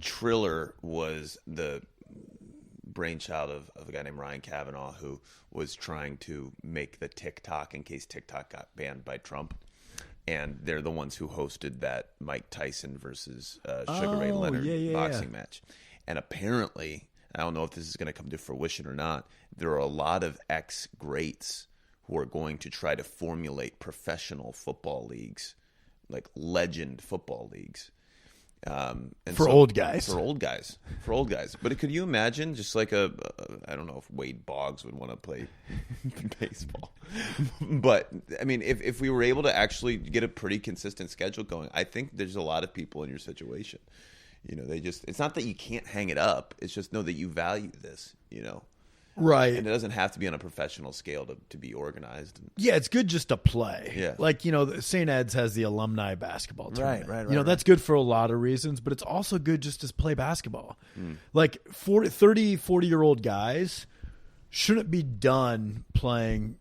Triller was the brainchild of a guy named Ryan Kavanaugh, who was trying to make the TikTok in case TikTok got banned by Trump. And they're the ones who hosted that Mike Tyson versus Sugar Ray Leonard boxing match. And apparently, I don't know if this is going to come to fruition or not, there are a lot of ex-greats who are going to try to formulate professional football leagues, like legend football leagues. Old guys. For old guys. But could you imagine just like I don't know if Wade Boggs would want to play baseball. But, I mean, if we were able to actually get a pretty consistent schedule going, I think there's a lot of people in your situation. You know, it's not that you can't hang it up. It's just know that you value this, you know. Right. And it doesn't have to be on a professional scale to be organized. Yeah, it's good just to play. Yeah. Like, you know, St. Ed's has the alumni basketball tournament. Right. You know, that's good for a lot of reasons, but it's also good just to play basketball. Like 40-year-old guys shouldn't be done playing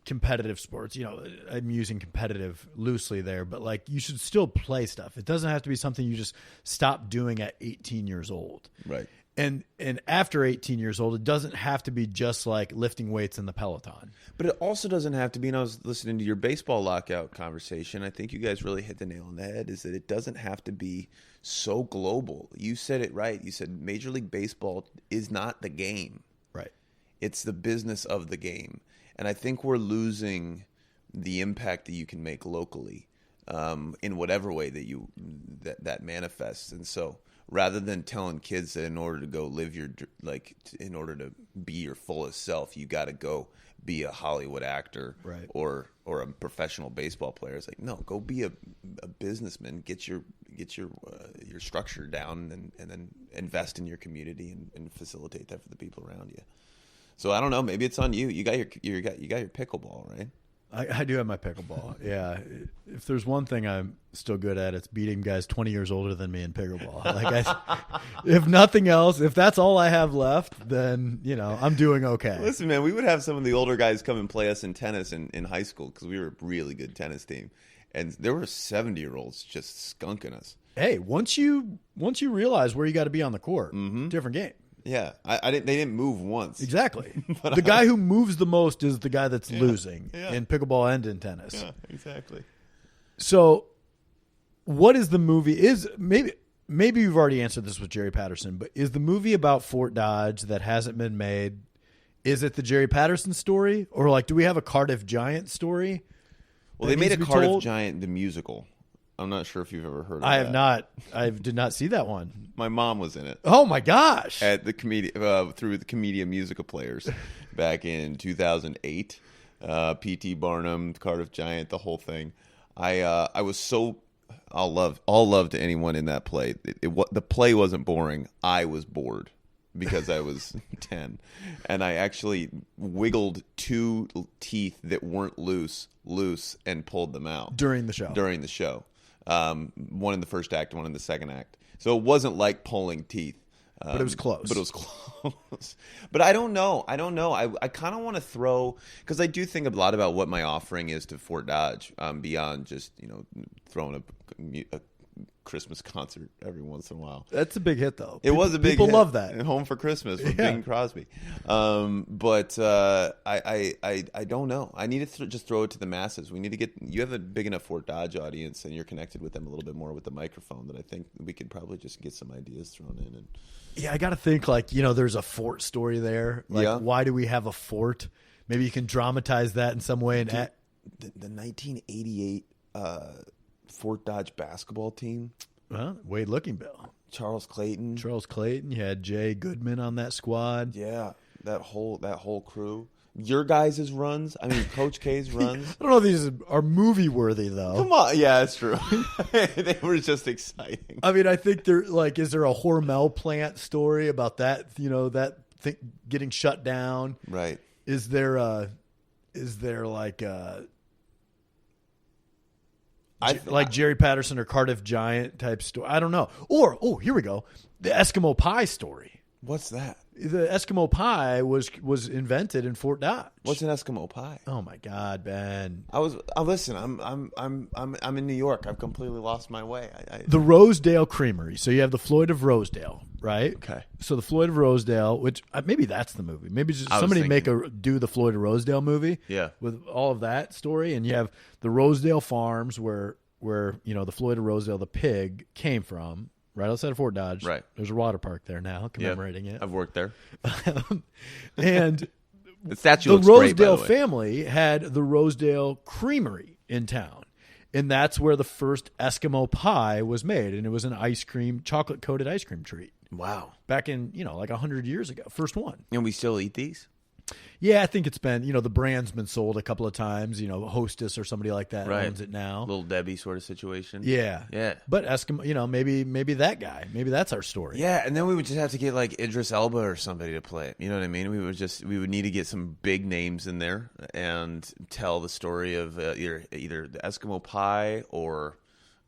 competitive sports. You know, I'm using competitive loosely there, but like you should still play stuff. It doesn't have to be something you just stop doing at 18 years old. Right. And after 18 years old, it doesn't have to be just like lifting weights in the Peloton. But it also doesn't have to be, and I was listening to your baseball lockout conversation, I think you guys really hit the nail on the head, is that it doesn't have to be so global. You said it right. You said Major League Baseball is not the game. Right. It's the business of the game. And I think we're losing the impact that you can make locally in whatever way that manifests. And so rather than telling kids that in order to go live in order to be your fullest self, you got to go be a Hollywood actor, right, or a professional baseball player. It's like, no, go be a businessman, get your structure down, and then invest in your community and facilitate that for the people around you. So I don't know, maybe it's on you. You got your pickleball, right? I do have my pickleball. Yeah. If there's one thing I'm still good at, it's beating guys 20 years older than me in pickleball. If nothing else, if that's all I have left, then, I'm doing okay. Listen, man, we would have some of the older guys come and play us in tennis in high school because we were a really good tennis team. And there were 70-year-olds just skunking us. Hey, once you realize where you got to be on the court, different game. Yeah, they didn't move once. Exactly. The guy who moves the most is the guy that's losing in pickleball and in tennis. Yeah, exactly. So what is the movie? Maybe you've already answered this with Jerry Patterson, but is the movie about Fort Dodge that hasn't been made, is it the Jerry Patterson story? Or do we have a Cardiff Giant story? Well, they made a Cardiff Giant, the musical. I'm not sure if you've ever heard of that. I have not. I did not see that one. My mom was in it. Oh, my gosh. At the through the Commedia Musical Players back in 2008. P.T. Barnum, Cardiff Giant, the whole thing. I was so all love to anyone in that play. The play wasn't boring. I was bored because I was 10. And I actually wiggled 2 teeth that weren't loose and pulled them out. During the show. One in the first act, one in the second act. So it wasn't like pulling teeth. But it was close. But I don't know. I kind of want to throw, because I do think a lot about what my offering is to Fort Dodge, beyond just throwing a Christmas concert every once in a while. That's a big hit, though. It was a big hit. People love that. And Home for Christmas with Bing Crosby. But I don't know. I need to just throw it to the masses. We need to you have a big enough Fort Dodge audience, and you're connected with them a little bit more with the microphone, that I think we could probably just get some ideas thrown in. And yeah, I got to think there's a fort story there. Why do we have a fort? Maybe you can dramatize that in some way. The 1988 Fort Dodge basketball team. Wade Lookingbill. Charles Clayton. You had Jay Goodman on that squad. Yeah, that whole crew. Your guys' runs. I mean, Coach K's runs. I don't know if these are movie worthy, though. Come on. Yeah, that's true. They were just exciting. I mean, I think is there a Hormel plant story about that, that thing getting shut down? Right. Is there Jerry Patterson or Cardiff Giant type story? I don't know. Or, here we go. The Eskimo Pie story. What's that? The Eskimo Pie was invented in Fort Dodge. What's an Eskimo Pie? Oh my God, Ben! Listen. I'm in New York. I've completely lost my way. The Rosedale Creamery. So you have the Floyd of Rosedale, right? Okay. So the Floyd of Rosedale, which maybe that's the movie. Maybe just somebody do the Floyd of Rosedale movie. Yeah. With all of that story, and you have the Rosedale Farms where the Floyd of Rosedale, the pig, came from. Right outside of Fort Dodge. Right. There's a water park there now commemorating it. I've worked there. And the statue the looks Rosedale great, by the way. family had the Rosedale Creamery in town. And that's where the first Eskimo pie was made. And it was an chocolate-coated ice cream treat. Wow. Back in, 100 years ago. First one. And we still eat these? Yeah, I think it's been, the brand's been sold a couple of times. Hostess or somebody like that owns it now. Little Debbie sort of situation. Yeah. Yeah. But Eskimo, maybe that guy. Maybe that's our story. Yeah, and then we would just have to get Idris Elba or somebody to play it. You know what I mean? We would need to get some big names in there and tell the story of either the Eskimo Pie or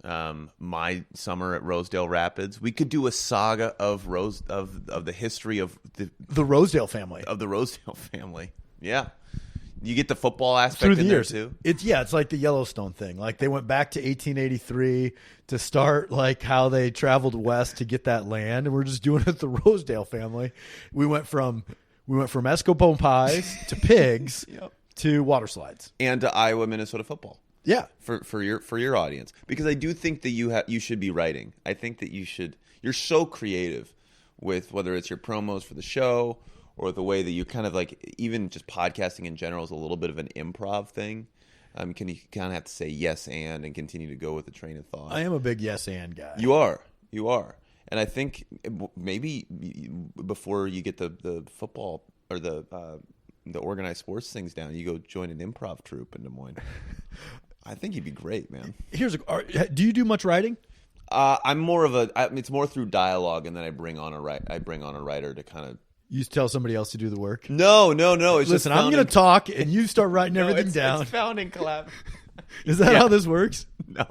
my summer at Rosedale Rapids. We could do a saga of the history of the Rosedale family. Of the Rosedale family. Yeah. You get the football aspect through the in years. There too. It's like the Yellowstone thing. They went back to 1883 to start how they traveled west to get that land, and we're just doing it with the Rosedale family. We went from Eskimo pies to pigs Yep. to water slides and to Iowa Minnesota football. Yeah. For your audience, because I do think that you should be writing. I think that you're so creative with whether it's your promos for the show or the way that you kind of like, even just podcasting in general is a little bit of an improv thing. You kind of have to say yes and continue to go with the train of thought. I am a big yes and guy. You are. And I think maybe before you get the football or the organized sports things down, you go join an improv troupe in Des Moines. I think you'd be great, man. Do you do much writing? I'm more of it's more through dialogue, and then I bring on a writer to kind of. You tell somebody else to do the work? No. It's Listen, I'm going to talk, and you start writing everything down. It's found in collab. Is that how this works? No.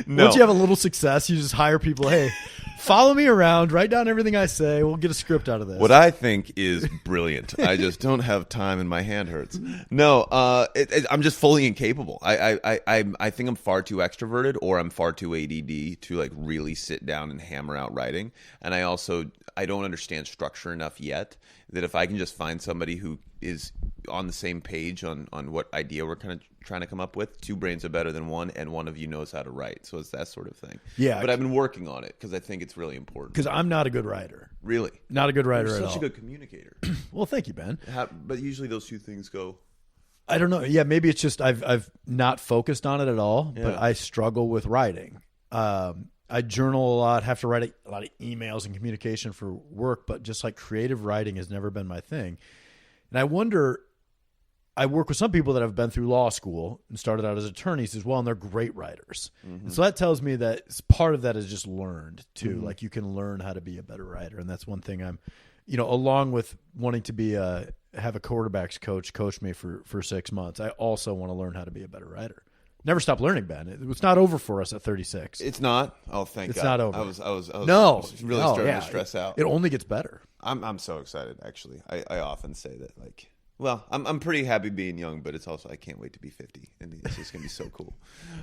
Once you have a little success, you just hire people. Hey, follow me around. Write down everything I say. We'll get a script out of this. What I think is brilliant. I just don't have time, and my hand hurts. No, I'm just fully incapable. I think I'm far too extroverted, or I'm far too ADD to like really sit down and hammer out writing. And I don't understand structure enough yet that if I can just find somebody who is on the same page on what idea we're kind of trying to come up with, two brains are better than one, and one of you knows how to write. So it's that sort of thing. Yeah. But I've been working on it because I think it's really important. Because I'm not a good writer. Really? Not a good writer You're at such all. a good communicator. Well, thank you, Ben. But usually those two things go. I don't know. Yeah, maybe it's just I've not focused on it at all, but Yeah. I struggle with writing. I journal a lot, have to write a lot of emails and communication for work, but just like creative writing has never been my thing. And I wonder, I work with some people that have been through law school and started out as attorneys as well, and they're great writers. And so that tells me that part of that is just learned too. Like you can learn how to be a better writer. And that's one thing I'm, along with wanting to have a quarterbacks coach me for 6 months, I also want to learn how to be a better writer. Never stop learning, Ben. It's not over for us at 36. It's not. Oh, thank God. It's not over. I was really No, starting yeah. to stress out. It only gets better. I'm so excited. Actually, I often say that. Like, well, I'm pretty happy being young, but it's also I can't wait to be 50, and it's just gonna be so cool.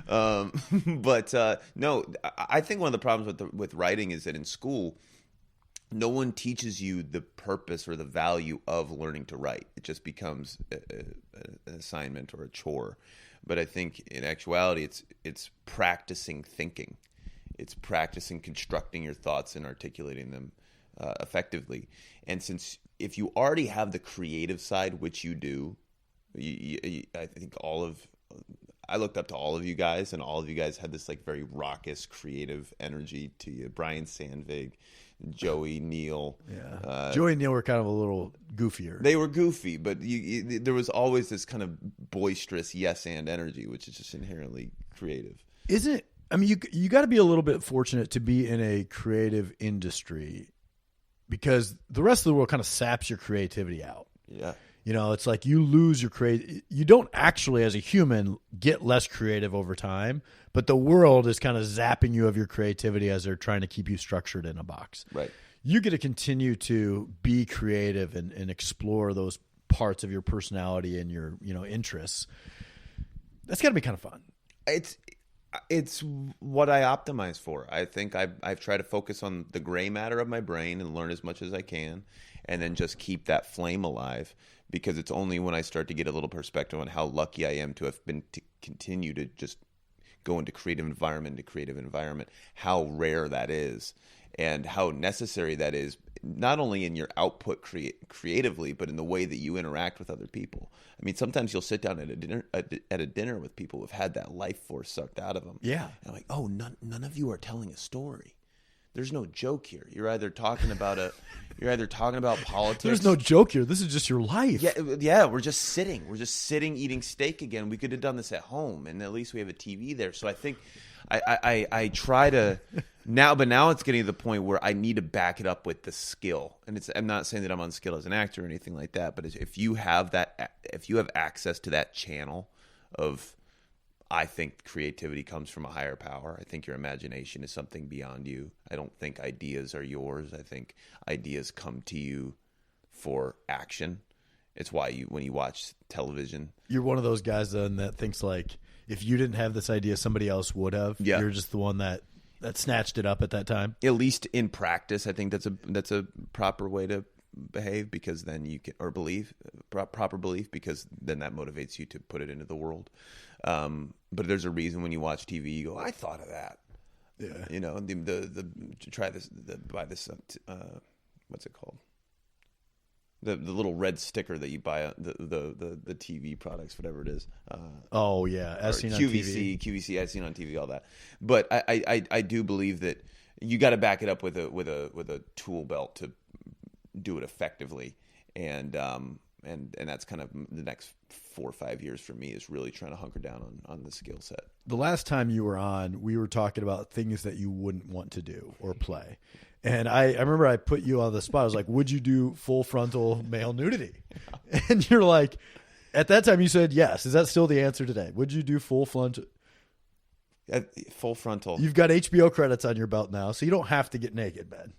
But no, I think one of the problems with writing is that in school, no one teaches you the purpose or the value of learning to write. It just becomes an assignment or a chore. But I think in actuality, it's practicing thinking. It's practicing constructing your thoughts and articulating them effectively. And since if you already have the creative side, which you do, I think I looked up to all of you guys, and all of you guys had this like very raucous, creative energy to you. Brian Sandvig, Joey, Neal. Yeah. Joey and Neal were kind of a little goofier. They were goofy, but there was always this kind of boisterous yes and energy, which is just inherently creative. Isn't it? I mean, you got to be a little bit fortunate to be in a creative industry because the rest of the world kind of saps your creativity out. Yeah. It's like you lose your you don't actually, as a human, get less creative over time, but the world is kind of zapping you of your creativity as they're trying to keep you structured in a box. Right. You get to continue to be creative and explore those parts of your personality and your, interests. That's got to be kind of fun. It's what I optimize for. I think I've tried to focus on the gray matter of my brain and learn as much as I can, and then just keep that flame alive. Because it's only when I start to get a little perspective on how lucky I am to have been to continue to just go into creative environment, how rare that is, and how necessary that is, not only in your output creatively, but in the way that you interact with other people. I mean, sometimes you'll sit down at a dinner with people who've had that life force sucked out of them. Yeah, and I'm like, oh, none of you are telling a story. There's no joke here. You're either talking about politics. There's no joke here. This is just your life. Yeah. We're just sitting. Eating steak again. We could have done this at home, and at least we have a TV there. So I think I try to now, but now it's getting to the point where I need to back it up with the skill. And I'm not saying that I'm unskilled as an actor or anything like that, but if you have access to that channel of, I think creativity comes from a higher power. I think your imagination is something beyond you. I don't think ideas are yours. I think ideas come to you for action. It's why when you watch television, you're one of those guys then that thinks like if you didn't have this idea, somebody else would have. Yeah. You're just the one that snatched it up at that time. At least in practice, I think that's a proper way to behave, because then you can, or believe, proper belief, because then that motivates you to put it into the world. But there's a reason when you watch TV, you go, I thought of that. Yeah. You know, try this, buy this, what's it called? The little red sticker that you buy, the TV products, whatever it is. Oh yeah, as seen on TV. QVC, as seen on TV, all that. But I do believe that you got to back it up with a tool belt to do it effectively, and that's kind of the next 4 or 5 years for me is really trying to hunker down on the skill set. The last time you were on, we were talking about things that you wouldn't want to do or play. And I remember I put you on the spot. I was like, would you do full frontal male nudity? And you're like, at that time you said yes. Is that still the answer today? Would you do full frontal? Full frontal. You've got HBO credits on your belt now, so you don't have to get naked, man.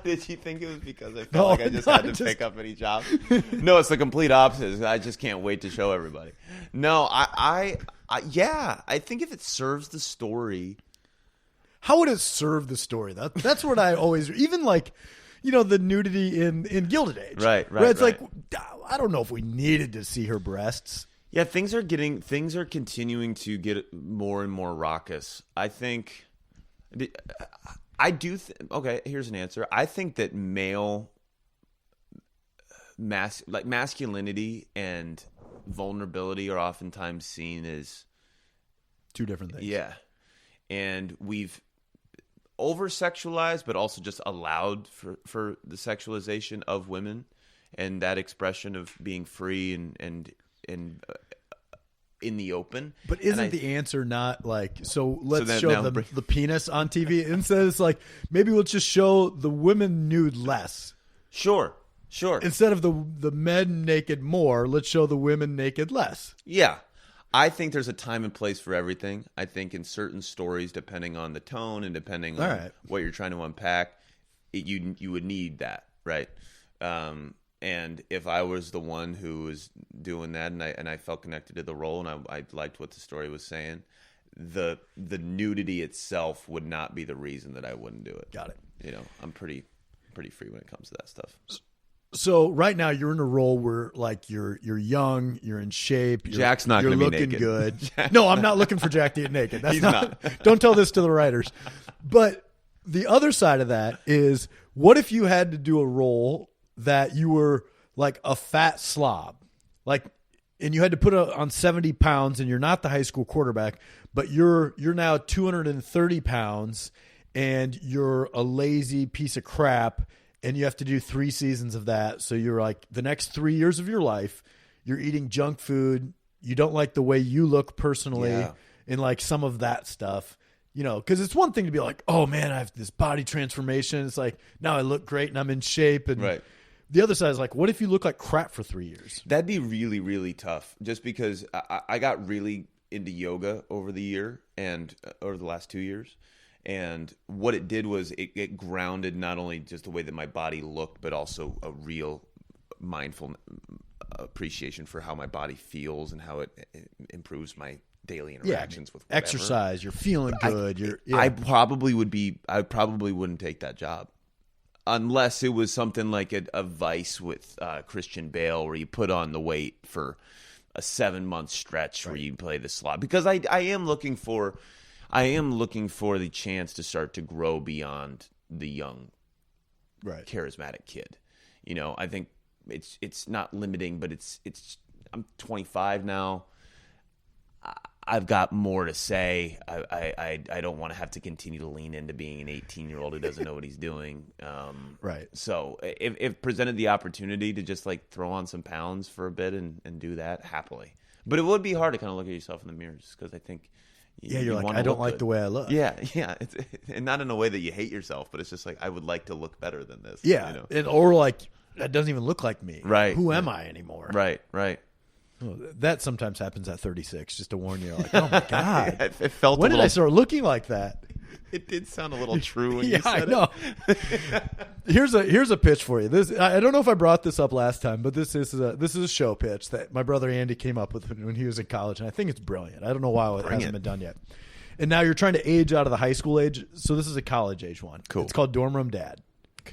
Did you think it was because I felt like I just had to pick up any job? No, it's the complete opposite. I just can't wait to show everybody. No, I think if it serves the story. How would it serve the story? That's what I always, even like, you know, the nudity in Gilded Age. Right. Where it's like, I don't know if we needed to see her breasts. Yeah, things are continuing to get more and more raucous. I think, okay, here's an answer. I think that masculinity and vulnerability are oftentimes seen as two different things. Yeah. And we've over-sexualized, but also just allowed for the sexualization of women and that expression of being free and in the open. But isn't the answer not like, so let's show the penis on TV? Instead, it's like, maybe we'll just show the women nude less. Sure. Instead of the men naked more, let's show the women naked less. Yeah. I think there's a time and place for everything. I think in certain stories, depending on the tone and depending on what you're trying to unpack, you would need that, right? And if I was the one who was doing that and I felt connected to the role and I liked what the story was saying, the nudity itself would not be the reason that I wouldn't do it. Got it. You know, I'm pretty free when it comes to that stuff. So right now you're in a role where like you're young, you're in shape. Jack's not going to be naked. You're looking good. No, I'm not looking for Jack to get naked. That's not. Don't tell this to the writers. But the other side of that is, what if you had to do a role that you were like a fat slob, like, and you had to put on 70 pounds, and you're not the high school quarterback, but you're now 230 pounds, and you're a lazy piece of crap. And you have to do 3 seasons of that. So you're like, the next 3 years of your life, you're eating junk food. You don't like the way you look personally, and like some of that stuff, you know, because it's one thing to be like, oh man, I have this body transformation. It's like, now I look great and I'm in shape. And the other side is like, what if you look like crap for 3 years? That'd be really, really tough, just because I got really into yoga over the year and over the last 2 years. And what it did was it grounded not only just the way that my body looked, but also a real mindful appreciation for how my body feels and how it improves my daily interactions with whatever. Exercise. You're feeling good. I probably wouldn't take that job unless it was something like a Vice with Christian Bale, where you put on the weight for a 7-month stretch where you play the slot. Because I am looking for the chance to start to grow beyond the young, charismatic kid. You know, I think it's not limiting, but it's. I'm 25 now. I've got more to say. I don't want to have to continue to lean into being an 18-year-old who doesn't know what he's doing. So if presented the opportunity to just like throw on some pounds for a bit and do that, happily. But it would be hard to kind of look at yourself in the mirror, just because I think. You're like, I don't like the way I look. Yeah. And not in a way that you hate yourself, but it's just like, I would like to look better than this. Yeah. You know? And, or like, that doesn't even look like me. Right. Who am I anymore? Right. Well, that sometimes happens at 36, just to warn you. Like, oh my God. It felt when did I start looking like that? It did sound a little true when you said I know. Here's a pitch for you. This, I don't know if I brought this up last time, but this is a show pitch that my brother Andy came up with when he was in college, and I think it's brilliant. I don't know why it hasn't been done yet. And now you're trying to age out of the high school age, so this is a college age one. Cool. It's called Dorm Room Dad.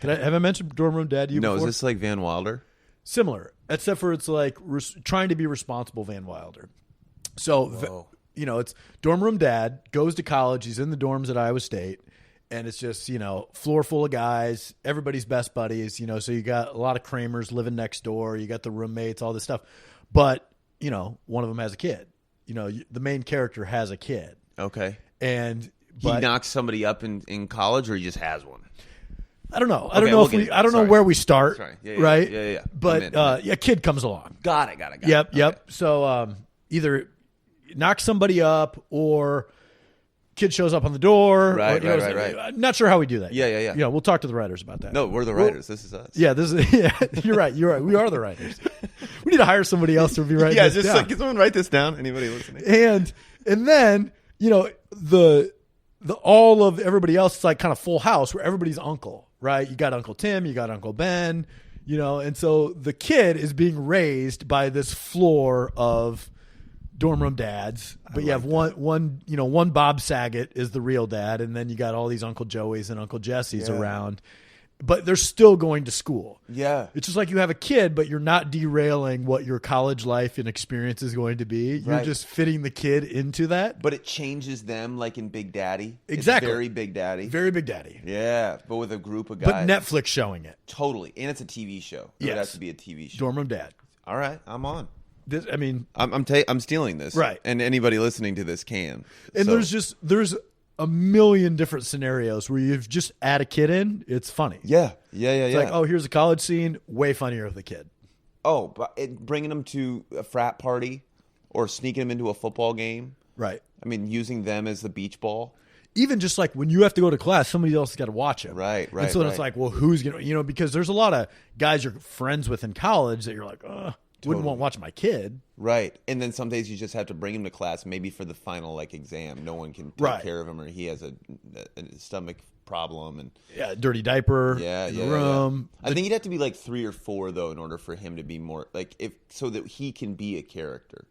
Have I mentioned Dorm Room Dad to you before? No, is this like Van Wilder? Similar, except for it's like trying to be responsible Van Wilder. So, it's dorm room dad goes to college. He's in the dorms at Iowa State. And it's just, floor full of guys, everybody's best buddies, so you got a lot of Kramers living next door. You got the roommates, all this stuff. But, one of them has a kid. The main character has a kid. Okay. And he knocks somebody up in college, or he just has one? I don't know. I don't know where we start. Sorry. Right? Yeah. But a kid comes along. Got it. Yep. Okay. So either knock somebody up or kid shows up on the door. Right. I'm not sure how we do that. Yeah. We'll talk to the writers about that. No, we're the writers. This is us. Yeah, you're right. We are the writers. We need to hire somebody else to be writing this down. Like, can someone write this down? Anybody listening? And then, the all of everybody else is like kind of full house where everybody's uncle, right? You got Uncle Tim, you got Uncle Ben, and so the kid is being raised by this floor of dorm room dads, but you have one Bob Saget is the real dad, and then you got all these Uncle Joeys and Uncle Jessies around, but they're still going to school. Yeah. It's just like you have a kid, but you're not derailing what your college life and experience is going to be. You're just fitting the kid into that. But it changes them like in Big Daddy. Exactly. It's very Big Daddy. Very Big Daddy. Yeah, but with a group of guys. But Netflix showing it. Totally. And it's a TV show. Yes. It has to be a TV show. Dorm room dad. All right, I'm on. I'm stealing this. Right. And anybody listening to this can. And there's a million different scenarios where you just add a kid in. It's funny. Yeah. It's like, oh, here's a college scene. Way funnier with the kid. Oh, but bringing them to a frat party or sneaking them into a football game. Right. I mean, using them as the beach ball. Even just like when you have to go to class, somebody else has got to watch it. Right. And so it's like, well, who's going to, because there's a lot of guys you're friends with in college that you're like, wouldn't want to watch my kid. Right. And then some days you just have to bring him to class, maybe for the final exam. No one can take care of him, or he has a stomach problem and dirty diaper. In the room. Yeah. I think he'd have to be like 3 or 4 though in order for him to be more so that he can be a character,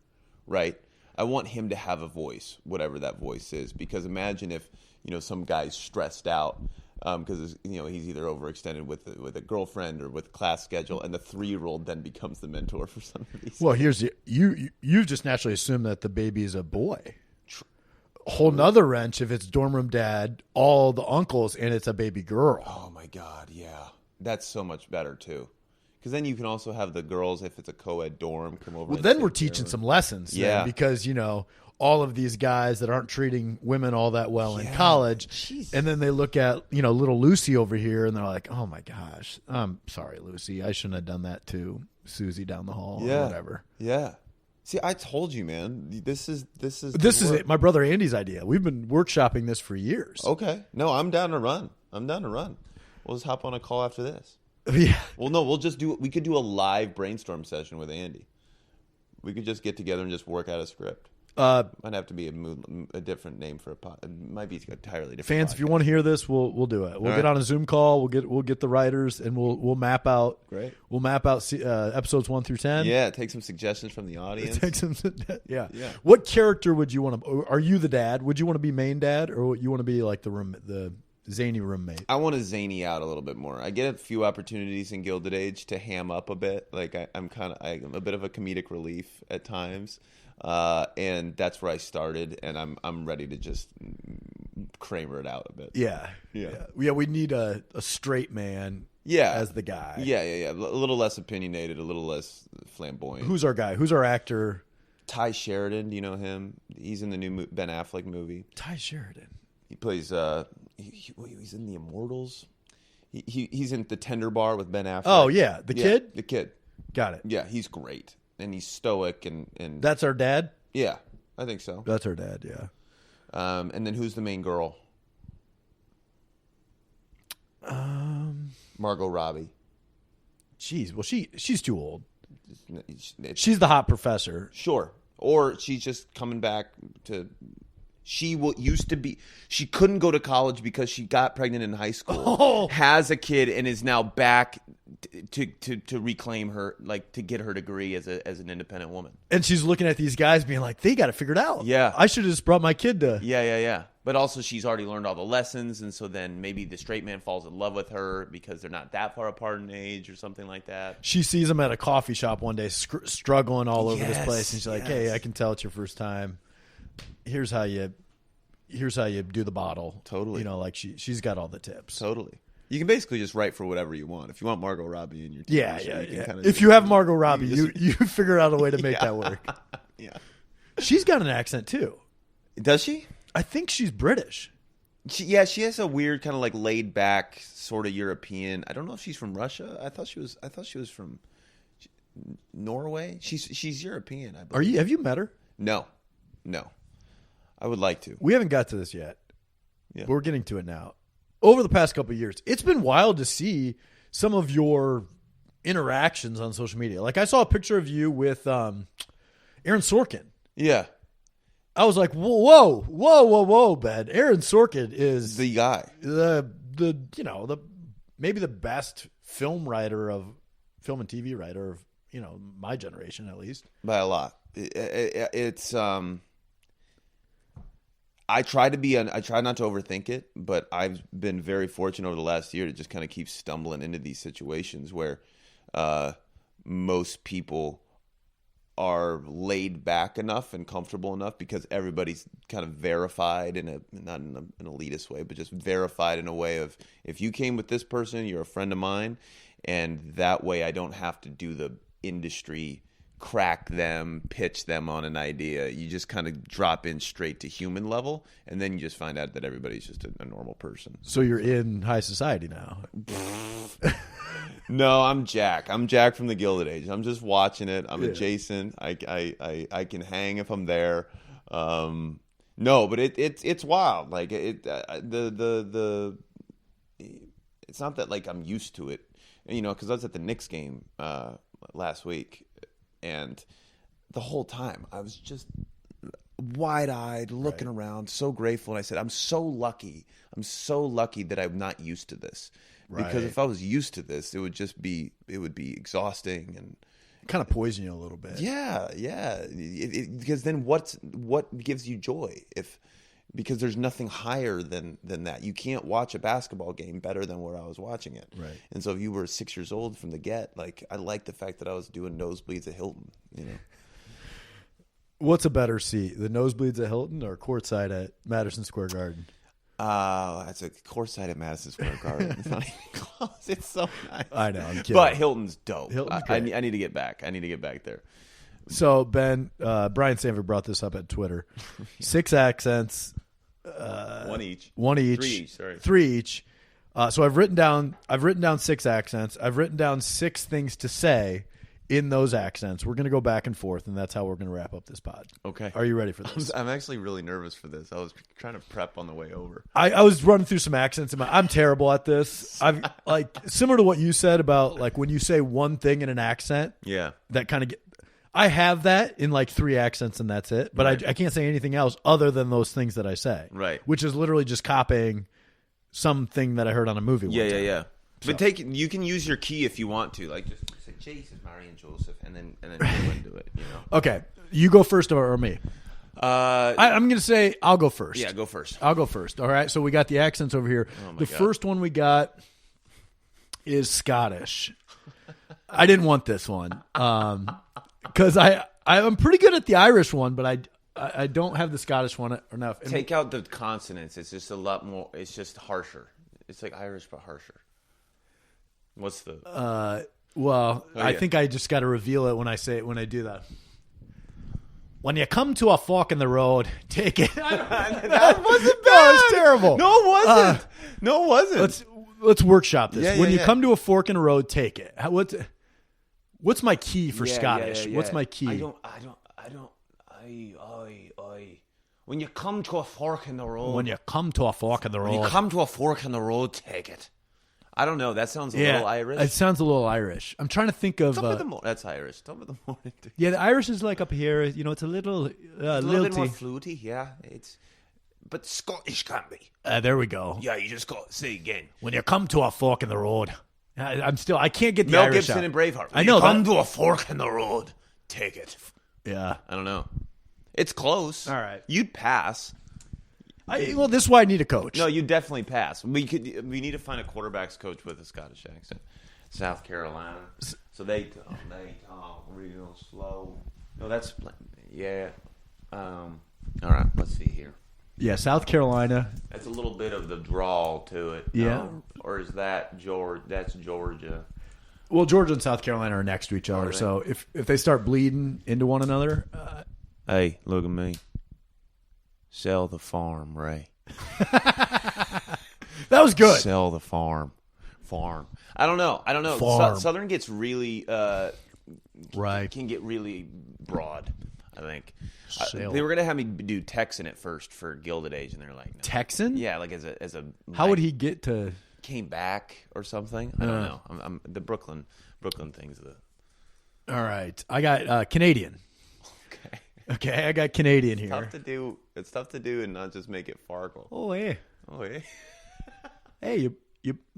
right? I want him to have a voice, whatever that voice is, because imagine if some guy's stressed out because he's either overextended with a girlfriend or with class schedule, and the 3-year-old then becomes the mentor for some of these. Well, here's you just naturally assume that the baby is a boy. Whole nother wrench if it's dorm room dad, all the uncles, and it's a baby girl. Oh my God, yeah, that's so much better too. Because then you can also have the girls, if it's a co-ed dorm, come over. Well, then we're teaching some lessons. Yeah. Because, all of these guys that aren't treating women all that well in college. Jeez. And then they look at, little Lucy over here and they're like, oh my gosh, I'm sorry, Lucy. I shouldn't have done that to Susie down the hall or whatever. Yeah. See, I told you, man, this is it. My brother Andy's idea. We've been workshopping this for years. Okay. No, I'm down to run. We'll just hop on a call after this. Yeah. Well, no, we could do a live brainstorm session with Andy. We could just get together and just work out a script. Might have to be a different name for a pod. It might be entirely different. Fans, podcast. if you want to hear this, we'll do it. We'll get on a Zoom call. We'll get the writers and we'll map out. Great. We'll map out episodes 1 through 10. Yeah, take some suggestions from the audience. Yeah. What character would you want to? Are you the dad? Would you want to be main dad, or you want to be like the zany roommate? I want to zany out a little bit more. I get a few opportunities in Gilded Age to ham up a bit. Like I'm a bit of a comedic relief at times. And that's where I started, and I'm ready to just Kramer it out a bit. Yeah. We need a straight man. As the guy. Yeah. A little less opinionated, a little less flamboyant. Who's our guy? Who's our actor? Ty Sheridan. Do you know him? He's in the new Ben Affleck movie. Ty Sheridan. He plays. He's in The Immortals. He's in The Tender Bar with Ben Affleck. Oh yeah, the kid. The kid. Got it. Yeah, he's great. And he's stoic and that's our dad? Yeah, I think so. That's our dad, yeah. And then who's the main girl? Margot Robbie. Jeez, well she's too old. She's the hot professor. Sure. Or she's just coming back to she couldn't go to college because she got pregnant in high school, has a kid, and is now back to reclaim her, like to get her degree as an independent woman. And she's looking at these guys being like, they got it figured out. Yeah. I should have just brought my kid to. Yeah. But also she's already learned all the lessons, and so then maybe the straight man falls in love with her because they're not that far apart in age or something like that. She sees him at a coffee shop one day struggling all over this place, and she's like, hey, I can tell it's your first time. Here's how you do the bottle. Totally. You know, like she's got all the tips. Totally. You can basically just write for whatever you want. If you want Margot Robbie in your TV show, you can kind of if you have Margot Robbie, you figure out a way to make that work. Yeah. She's got an accent too. Does she? I think she's British. She has a weird kind of like laid back sort of European. I don't know if she's from Russia. I thought she was from Norway. She's European, I believe. Have you met her? No. I would like to. We haven't got to this yet. Yeah. But we're getting to it now. Over the past couple of years, it's been wild to see some of your interactions on social media. Like I saw a picture of you with Aaron Sorkin. Yeah. I was like, whoa, Ben. Aaron Sorkin is the guy. Maybe the best film and TV writer of, my generation at least. By a lot. It's I try not to overthink it, but I've been very fortunate over the last year to just kind of keep stumbling into these situations where most people are laid back enough and comfortable enough because everybody's kind of verified not in an elitist way, but just verified in a way of, if you came with this person, you're a friend of mine, and that way I don't have to do the industry crack them, pitch them on an idea. You just kind of drop in straight to human level, and then you just find out that everybody's just a normal person. So you're in high society now. No, I'm Jack. I'm Jack from the Gilded Age. I'm just watching it. I'm adjacent. I can hang if I'm there. No, but it's wild. Like it's not that like I'm used to it, because I was at the Knicks game last week. And the whole time I was just wide-eyed, looking around, so grateful. And I said, I'm so lucky that I'm not used to this. Right. Because if I was used to this, it would be exhausting and kind of poison you a little bit. Yeah. Because then what gives you joy? Because there's nothing higher than that. You can't watch a basketball game better than where I was watching it. Right. And so if you were 6 years old from the get, like I like the fact that I was doing nosebleeds at Hilton. What's a better seat, the nosebleeds at Hilton or courtside at Madison Square Garden? That's a courtside at Madison Square Garden. It's not even close. It's so nice. I know. I'm kidding. But Hilton's dope. Hilton's I need to get back. I need to get back there. So, Ben, Brian Sanford brought this up at Twitter. 6 accents. One each. 3 each. So I've written down 6 accents. I've written down 6 things to say in those accents. We're going to go back and forth, and that's how we're going to wrap up this pod. Okay. Are you ready for this? I'm actually really nervous for this. I was trying to prep on the way over. I was running through some accents. I'm terrible at this. I've similar to what you said about like when you say one thing in an accent. Yeah. That kind of I have that in like 3 accents and that's it. But right. I can't say anything else other than those things that I say. Right. Which is literally just copying something that I heard on a movie. Yeah. So. But you can use your key if you want to. Like just say Jesus, Mary, and Joseph, and then go and do it. Okay. You go first or me? I'm going to say I'll go first. Yeah, go first. I'll go first. All right. So we got the accents over here. Oh the first one we got is Scottish. I didn't want this one. Because I'm pretty good at the Irish one, but I don't have the Scottish one enough. Take out the consonants. It's just a lot more. It's just harsher. It's like Irish but harsher. What's the? I think I just got to reveal it when I do that. When you come to a fork in the road, take it. That wasn't bad. No, it's terrible. No, it wasn't. No, it wasn't. Let's workshop this. Yeah, when you come to a fork in the road, take it. What's my key for Scottish? Yeah. What's my key? I don't. When you come to a fork in the road. When you come to a fork in the road. When you come to a fork in the road, take it. I don't know. That sounds a little Irish. It sounds a little Irish. I'm trying to think of. That's Irish. Top of the morning. Yeah, the Irish is like up here. It's a little. It's a little bit more fluty. Yeah, but Scottish can be. There we go. Yeah, you just got to say again. When you come to a fork in the road, I can't get the Mel Irish Gibson out. and Braveheart. I know Come that. to a fork in the road. Take it. Yeah. I don't know. It's close. All right. You'd pass. Well, this is why I need a coach. No, you definitely pass. We need to find a quarterback's coach with a Scottish accent. South Carolina. So they talk real slow. No, that's all right. Let's see here. Yeah, South Carolina. That's a little bit of the drawl to it. Yeah. Or is that Georgia? That's Georgia. Well, Georgia and South Carolina are next to each other. Are they? So if they start bleeding into one another, Hey, look at me. Sell the farm, Ray. that was good. Sell the farm. I don't know. Farm. Southern gets really Right. can get really broad, I think. Sale. They were gonna have me do Texan at first for Gilded Age, and they're like, no. Texan? Yeah, like as a How would he get to? came back or something? I don't know. I'm the Brooklyn thing's the All right, I got Canadian. okay. Okay, I got Canadian here. It's tough to do and not just make it Farkle. Oh, hey. Oh yeah. Hey, you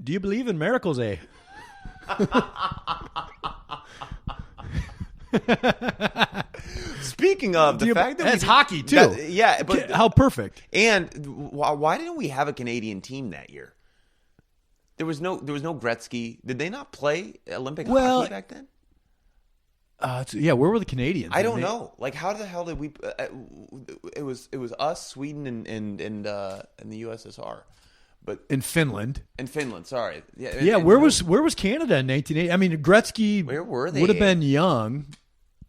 do you believe in miracles, eh? Speaking of the fact that that's hockey too. but How perfect. and why didn't we have a Canadian team that year? There was no Gretzky. Did they not play Olympic hockey back then? Yeah, where were the Canadians? I don't know. Like, how the hell did we? It was us, Sweden, and the USSR, but in Finland. in Finland. Sorry, Yeah, where was Canada in 1980? I mean, Gretzky. Where were they? Would have been young.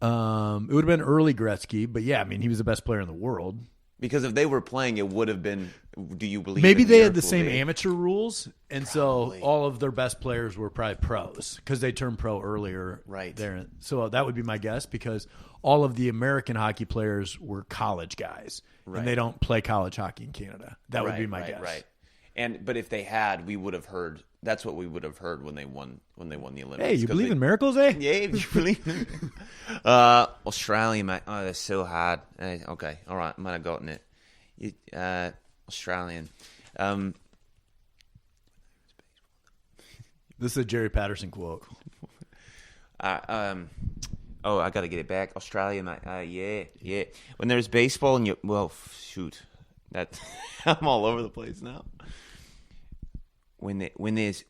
It would have been early Gretzky, but yeah, I mean, he was the best player in the world. Because if they were playing, it would have been. Do you believe? Maybe in they had the Miracle same Day? amateur rules, and so all of their best players were probably pros because they turned pro earlier. Right. There, so that would be my guess because all of the American hockey players were college guys, and they don't play college hockey in Canada. That would be my guess. Right. But if they had, we would have heard. That's what we would have heard when they won the Olympics. Hey, you believe in miracles, eh? Yeah, you believe in Australia, mate. Oh, they're so hard. Okay, all right, I might have gotten it. Australian. This is a Jerry Patterson quote. I got to get it back. Australia, mate. Yeah. When there's baseball and shoot, that I'm all over the place now. When there's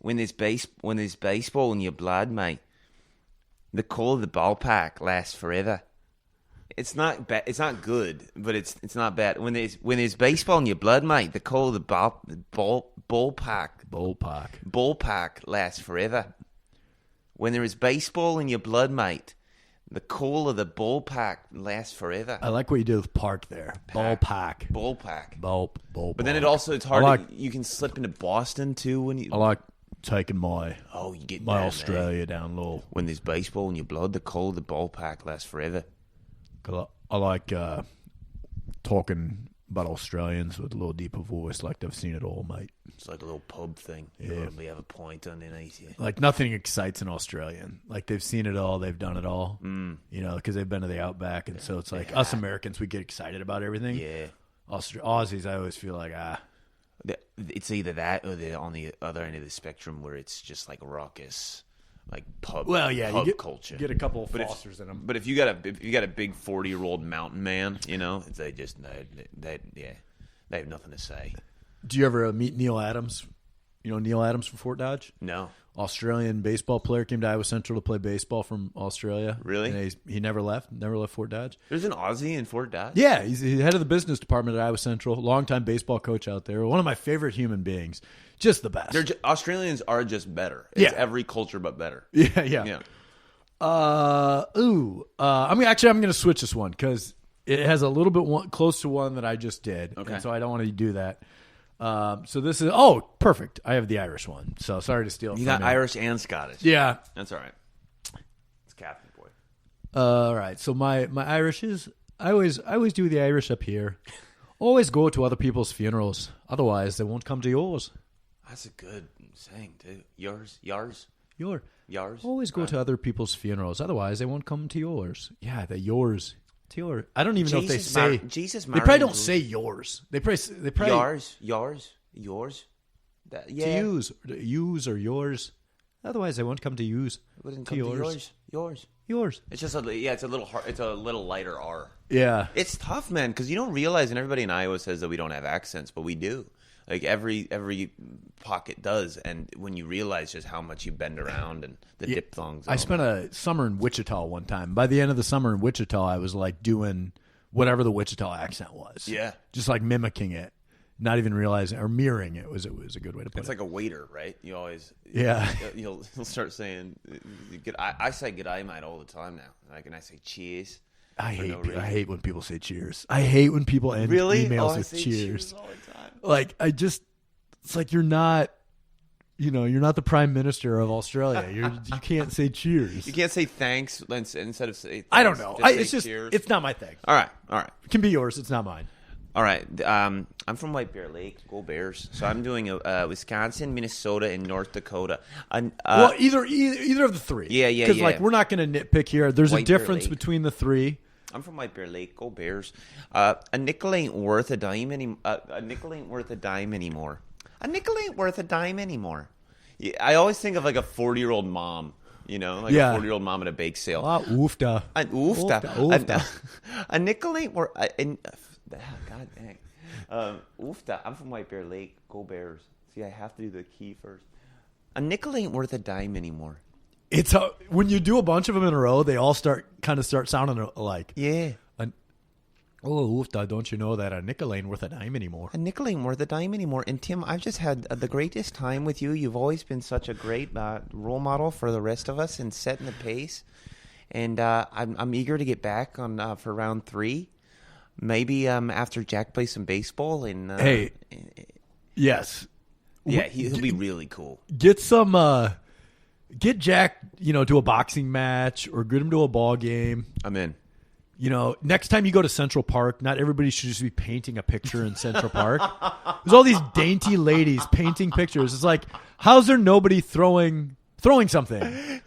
baseball in your blood, mate, the call of the ballpark lasts forever. It's not bad. It's not good, but it's not bad. When there's baseball in your blood, mate, the call of the ballpark lasts forever. When there is baseball in your blood, mate, the call of the ballpark lasts forever. I like what you did with park there. Ballpark. Ballpark. Ball. But then it's hard. You can slip into Boston too when you. I like taking my you get my down Australia down low. When there's baseball in your blood, the call of the ballpark lasts forever. I like talking about Australians with a little deeper voice, like I've seen it all, mate. It's like a little pub thing. Yeah. We have a point underneath you. Like nothing excites an Australian. Like they've seen it all, they've done it all. You know, because they've been to the outback, and so it's like us Americans, we get excited about everything. Yeah. Aussies, I always feel like It's either that or they're on the other end of the spectrum where it's just like raucous, like pub. Well, yeah, pub you get, culture. Get a couple of Fosters in them. But if you got a big 40-year-old mountain man, you know, they have nothing to say. Do you ever meet Neil Adams? You know Neil Adams from Fort Dodge? No. Australian baseball player, came to Iowa Central to play baseball from Australia. Really? And he never left Fort Dodge. There's an Aussie in Fort Dodge? Yeah, he's the head of the business department at Iowa Central, longtime baseball coach out there. One of my favorite human beings. Just the best. Australians are just better. It's every culture but better. Yeah. I'm going to switch this one because it has a little bit close to one that I just did. Okay. And so I don't want to do that. So this is perfect. I have the Irish one. So sorry to steal. You got Irish and Scottish. Yeah, that's all right. It's Catholic boy. All right. So my Irish is I always do the Irish up here. Always go to other people's funerals. Otherwise, they won't come to yours. That's a good saying too. Yours. Always go to other people's funerals. Otherwise, they won't come to yours. Yeah, the yours. To your. I don't even know if they say. Jesus. They probably don't say yours. They probably yours. To use or yours. Otherwise, I won't come to yours. It wouldn't come to yours. Yours. It's just it's a little hard. It's a little lighter R. Yeah. It's tough, man, because you don't realize, and everybody in Iowa says that we don't have accents, but we do. Like every pocket does, and when you realize just how much you bend around and the diphthongs. I spent a summer in Wichita one time. By the end of the summer in Wichita, I was like doing whatever the Wichita accent was. Yeah. Just like mimicking it, not even realizing or mirroring it was a good way to put it. It's like a waiter, right? You always You'll start saying I say good day, mate, all the time now. Like, and I say cheers. I hate when people say cheers. I hate when people end emails with cheers all the time. Like, it's like you're not the prime minister of Australia. You can't say cheers. You can't say thanks instead of say thanks. I don't know. Cheers. It's not my thing. All right. It can be yours. It's not mine. All right. I'm from White Bear Lake. Go Bears. So I'm doing Wisconsin, Minnesota, and North Dakota. Well, either of the three. Yeah. Because like we're not going to nitpick here. There's a difference between the three. I'm from White Bear Lake. Go Bears. A nickel ain't worth a dime anymore. A nickel ain't worth a dime anymore. A nickel ain't worth a dime anymore. Yeah, I always think of like a 40-year-old mom. A 40-year-old mom at a bake sale. Oofta. Oofta. A nickel ain't worth. God dang. Oofta. I'm from White Bear Lake. Go Bears. See, I have to do the key first. A nickel ain't worth a dime anymore. It's when you do a bunch of them in a row, they all start sounding alike. Yeah. Oofta, don't you know that a nickel ain't worth a dime anymore? A nickel ain't worth a dime anymore. And Tim, I've just had the greatest time with you. You've always been such a great role model for the rest of us in setting the pace. And I'm eager to get back on for round 3. Maybe after Jack plays some baseball. And yes. Yeah, he'll be really cool. Get Jack, to a boxing match or get him to a ball game. I'm in. Next time you go to Central Park, not everybody should just be painting a picture in Central Park. There's all these dainty ladies painting pictures. It's like, how's there nobody throwing something?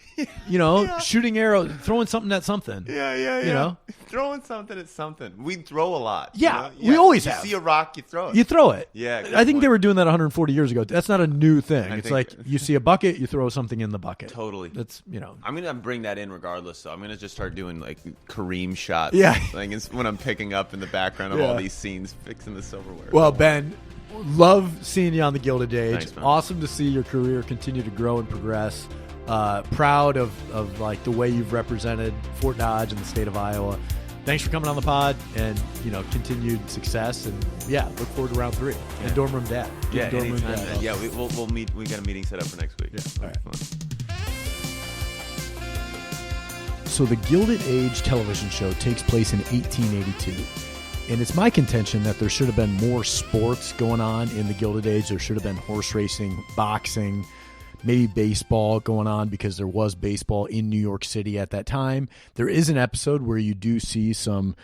Shooting arrows, throwing something at something. Yeah. Throwing something at something. We throw a lot. Yeah, we always have. You see a rock, you throw it. You throw it. Yeah. I think they were doing that 140 years ago. That's not a new thing. It's like you see a bucket, you throw something in the bucket. Totally. That's, I'm going to bring that in regardless. So I'm going to just start doing like Kareem shots. Yeah. Like it's when I'm picking up in the background of all these scenes, fixing the silverware. Well, Ben, love seeing you on the Gilded Age. Thanks, man. Awesome to see your career continue to grow and progress. Proud of like the way you've represented Fort Dodge and the state of Iowa. Thanks for coming on the pod and continued success, and look forward to round 3 and Dorm Room Dad. Yeah, Dorm Room anytime. Dad. Yeah, we'll meet. We got a meeting set up for next week. Yeah, all right. So the Gilded Age television show takes place in 1882. And it's my contention that there should have been more sports going on in the Gilded Age. There should have been horse racing, boxing, maybe baseball going on, because there was baseball in New York City at that time. There is an episode where you do see some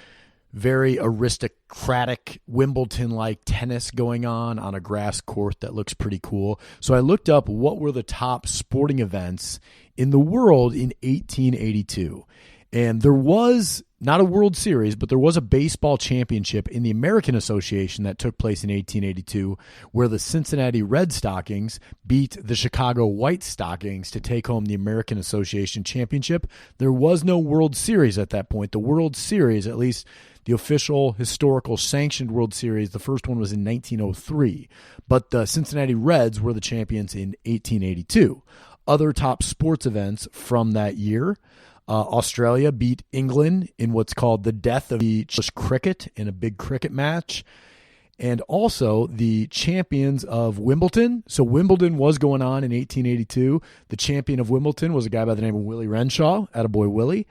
very aristocratic Wimbledon-like tennis going on a grass court that looks pretty cool. So I looked up what were the top sporting events in the world in 1882. And there was not a World Series, but there was a baseball championship in the American Association that took place in 1882, where the Cincinnati Red Stockings beat the Chicago White Stockings to take home the American Association championship. There was no World Series at that point. The World Series, at least the official historical sanctioned World Series, the first one was in 1903. But the Cincinnati Reds were the champions in 1882. Other top sports events from that year: Australia beat England in what's called the death of the cricket in a big cricket match. And also the champions of Wimbledon. So Wimbledon was going on in 1882. The champion of Wimbledon was a guy by the name of Willie Renshaw, attaboy Willie.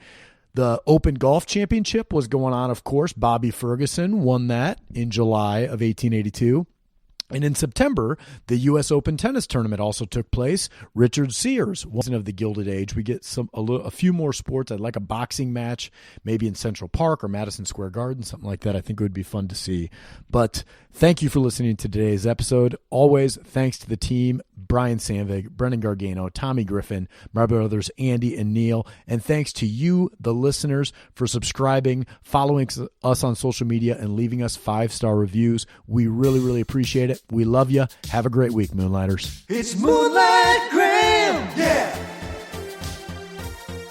The Open Golf Championship was going on, of course. Bobby Ferguson won that in July of 1882. And in September, the U.S. Open Tennis Tournament also took place. Richard Sears, one of the Gilded Age. We get a few more sports. I'd like a boxing match, maybe in Central Park or Madison Square Garden, something like that. I think it would be fun to see. But thank you for listening to today's episode. Always thanks to the team, Brian Sandvig, Brendan Gargano, Tommy Griffin, my brothers Andy and Neil. And thanks to you, the listeners, for subscribing, following us on social media, and leaving us 5-star reviews. We really, really appreciate it. We love you. Have a great week, Moonlighters. It's Moonlight Gray. Graham, yeah.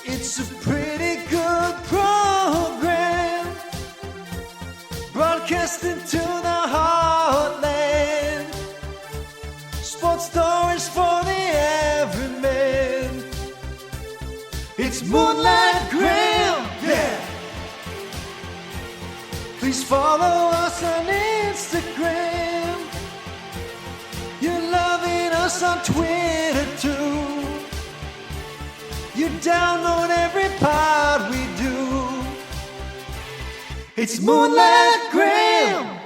It's a pretty good program, broadcasting to the heartland. Sports stories for the everyman. It's Moonlight Graham, yeah. Please follow us on Instagram. You're loving us on Twitter too. You download every pod we do. It's Moonlight Graham.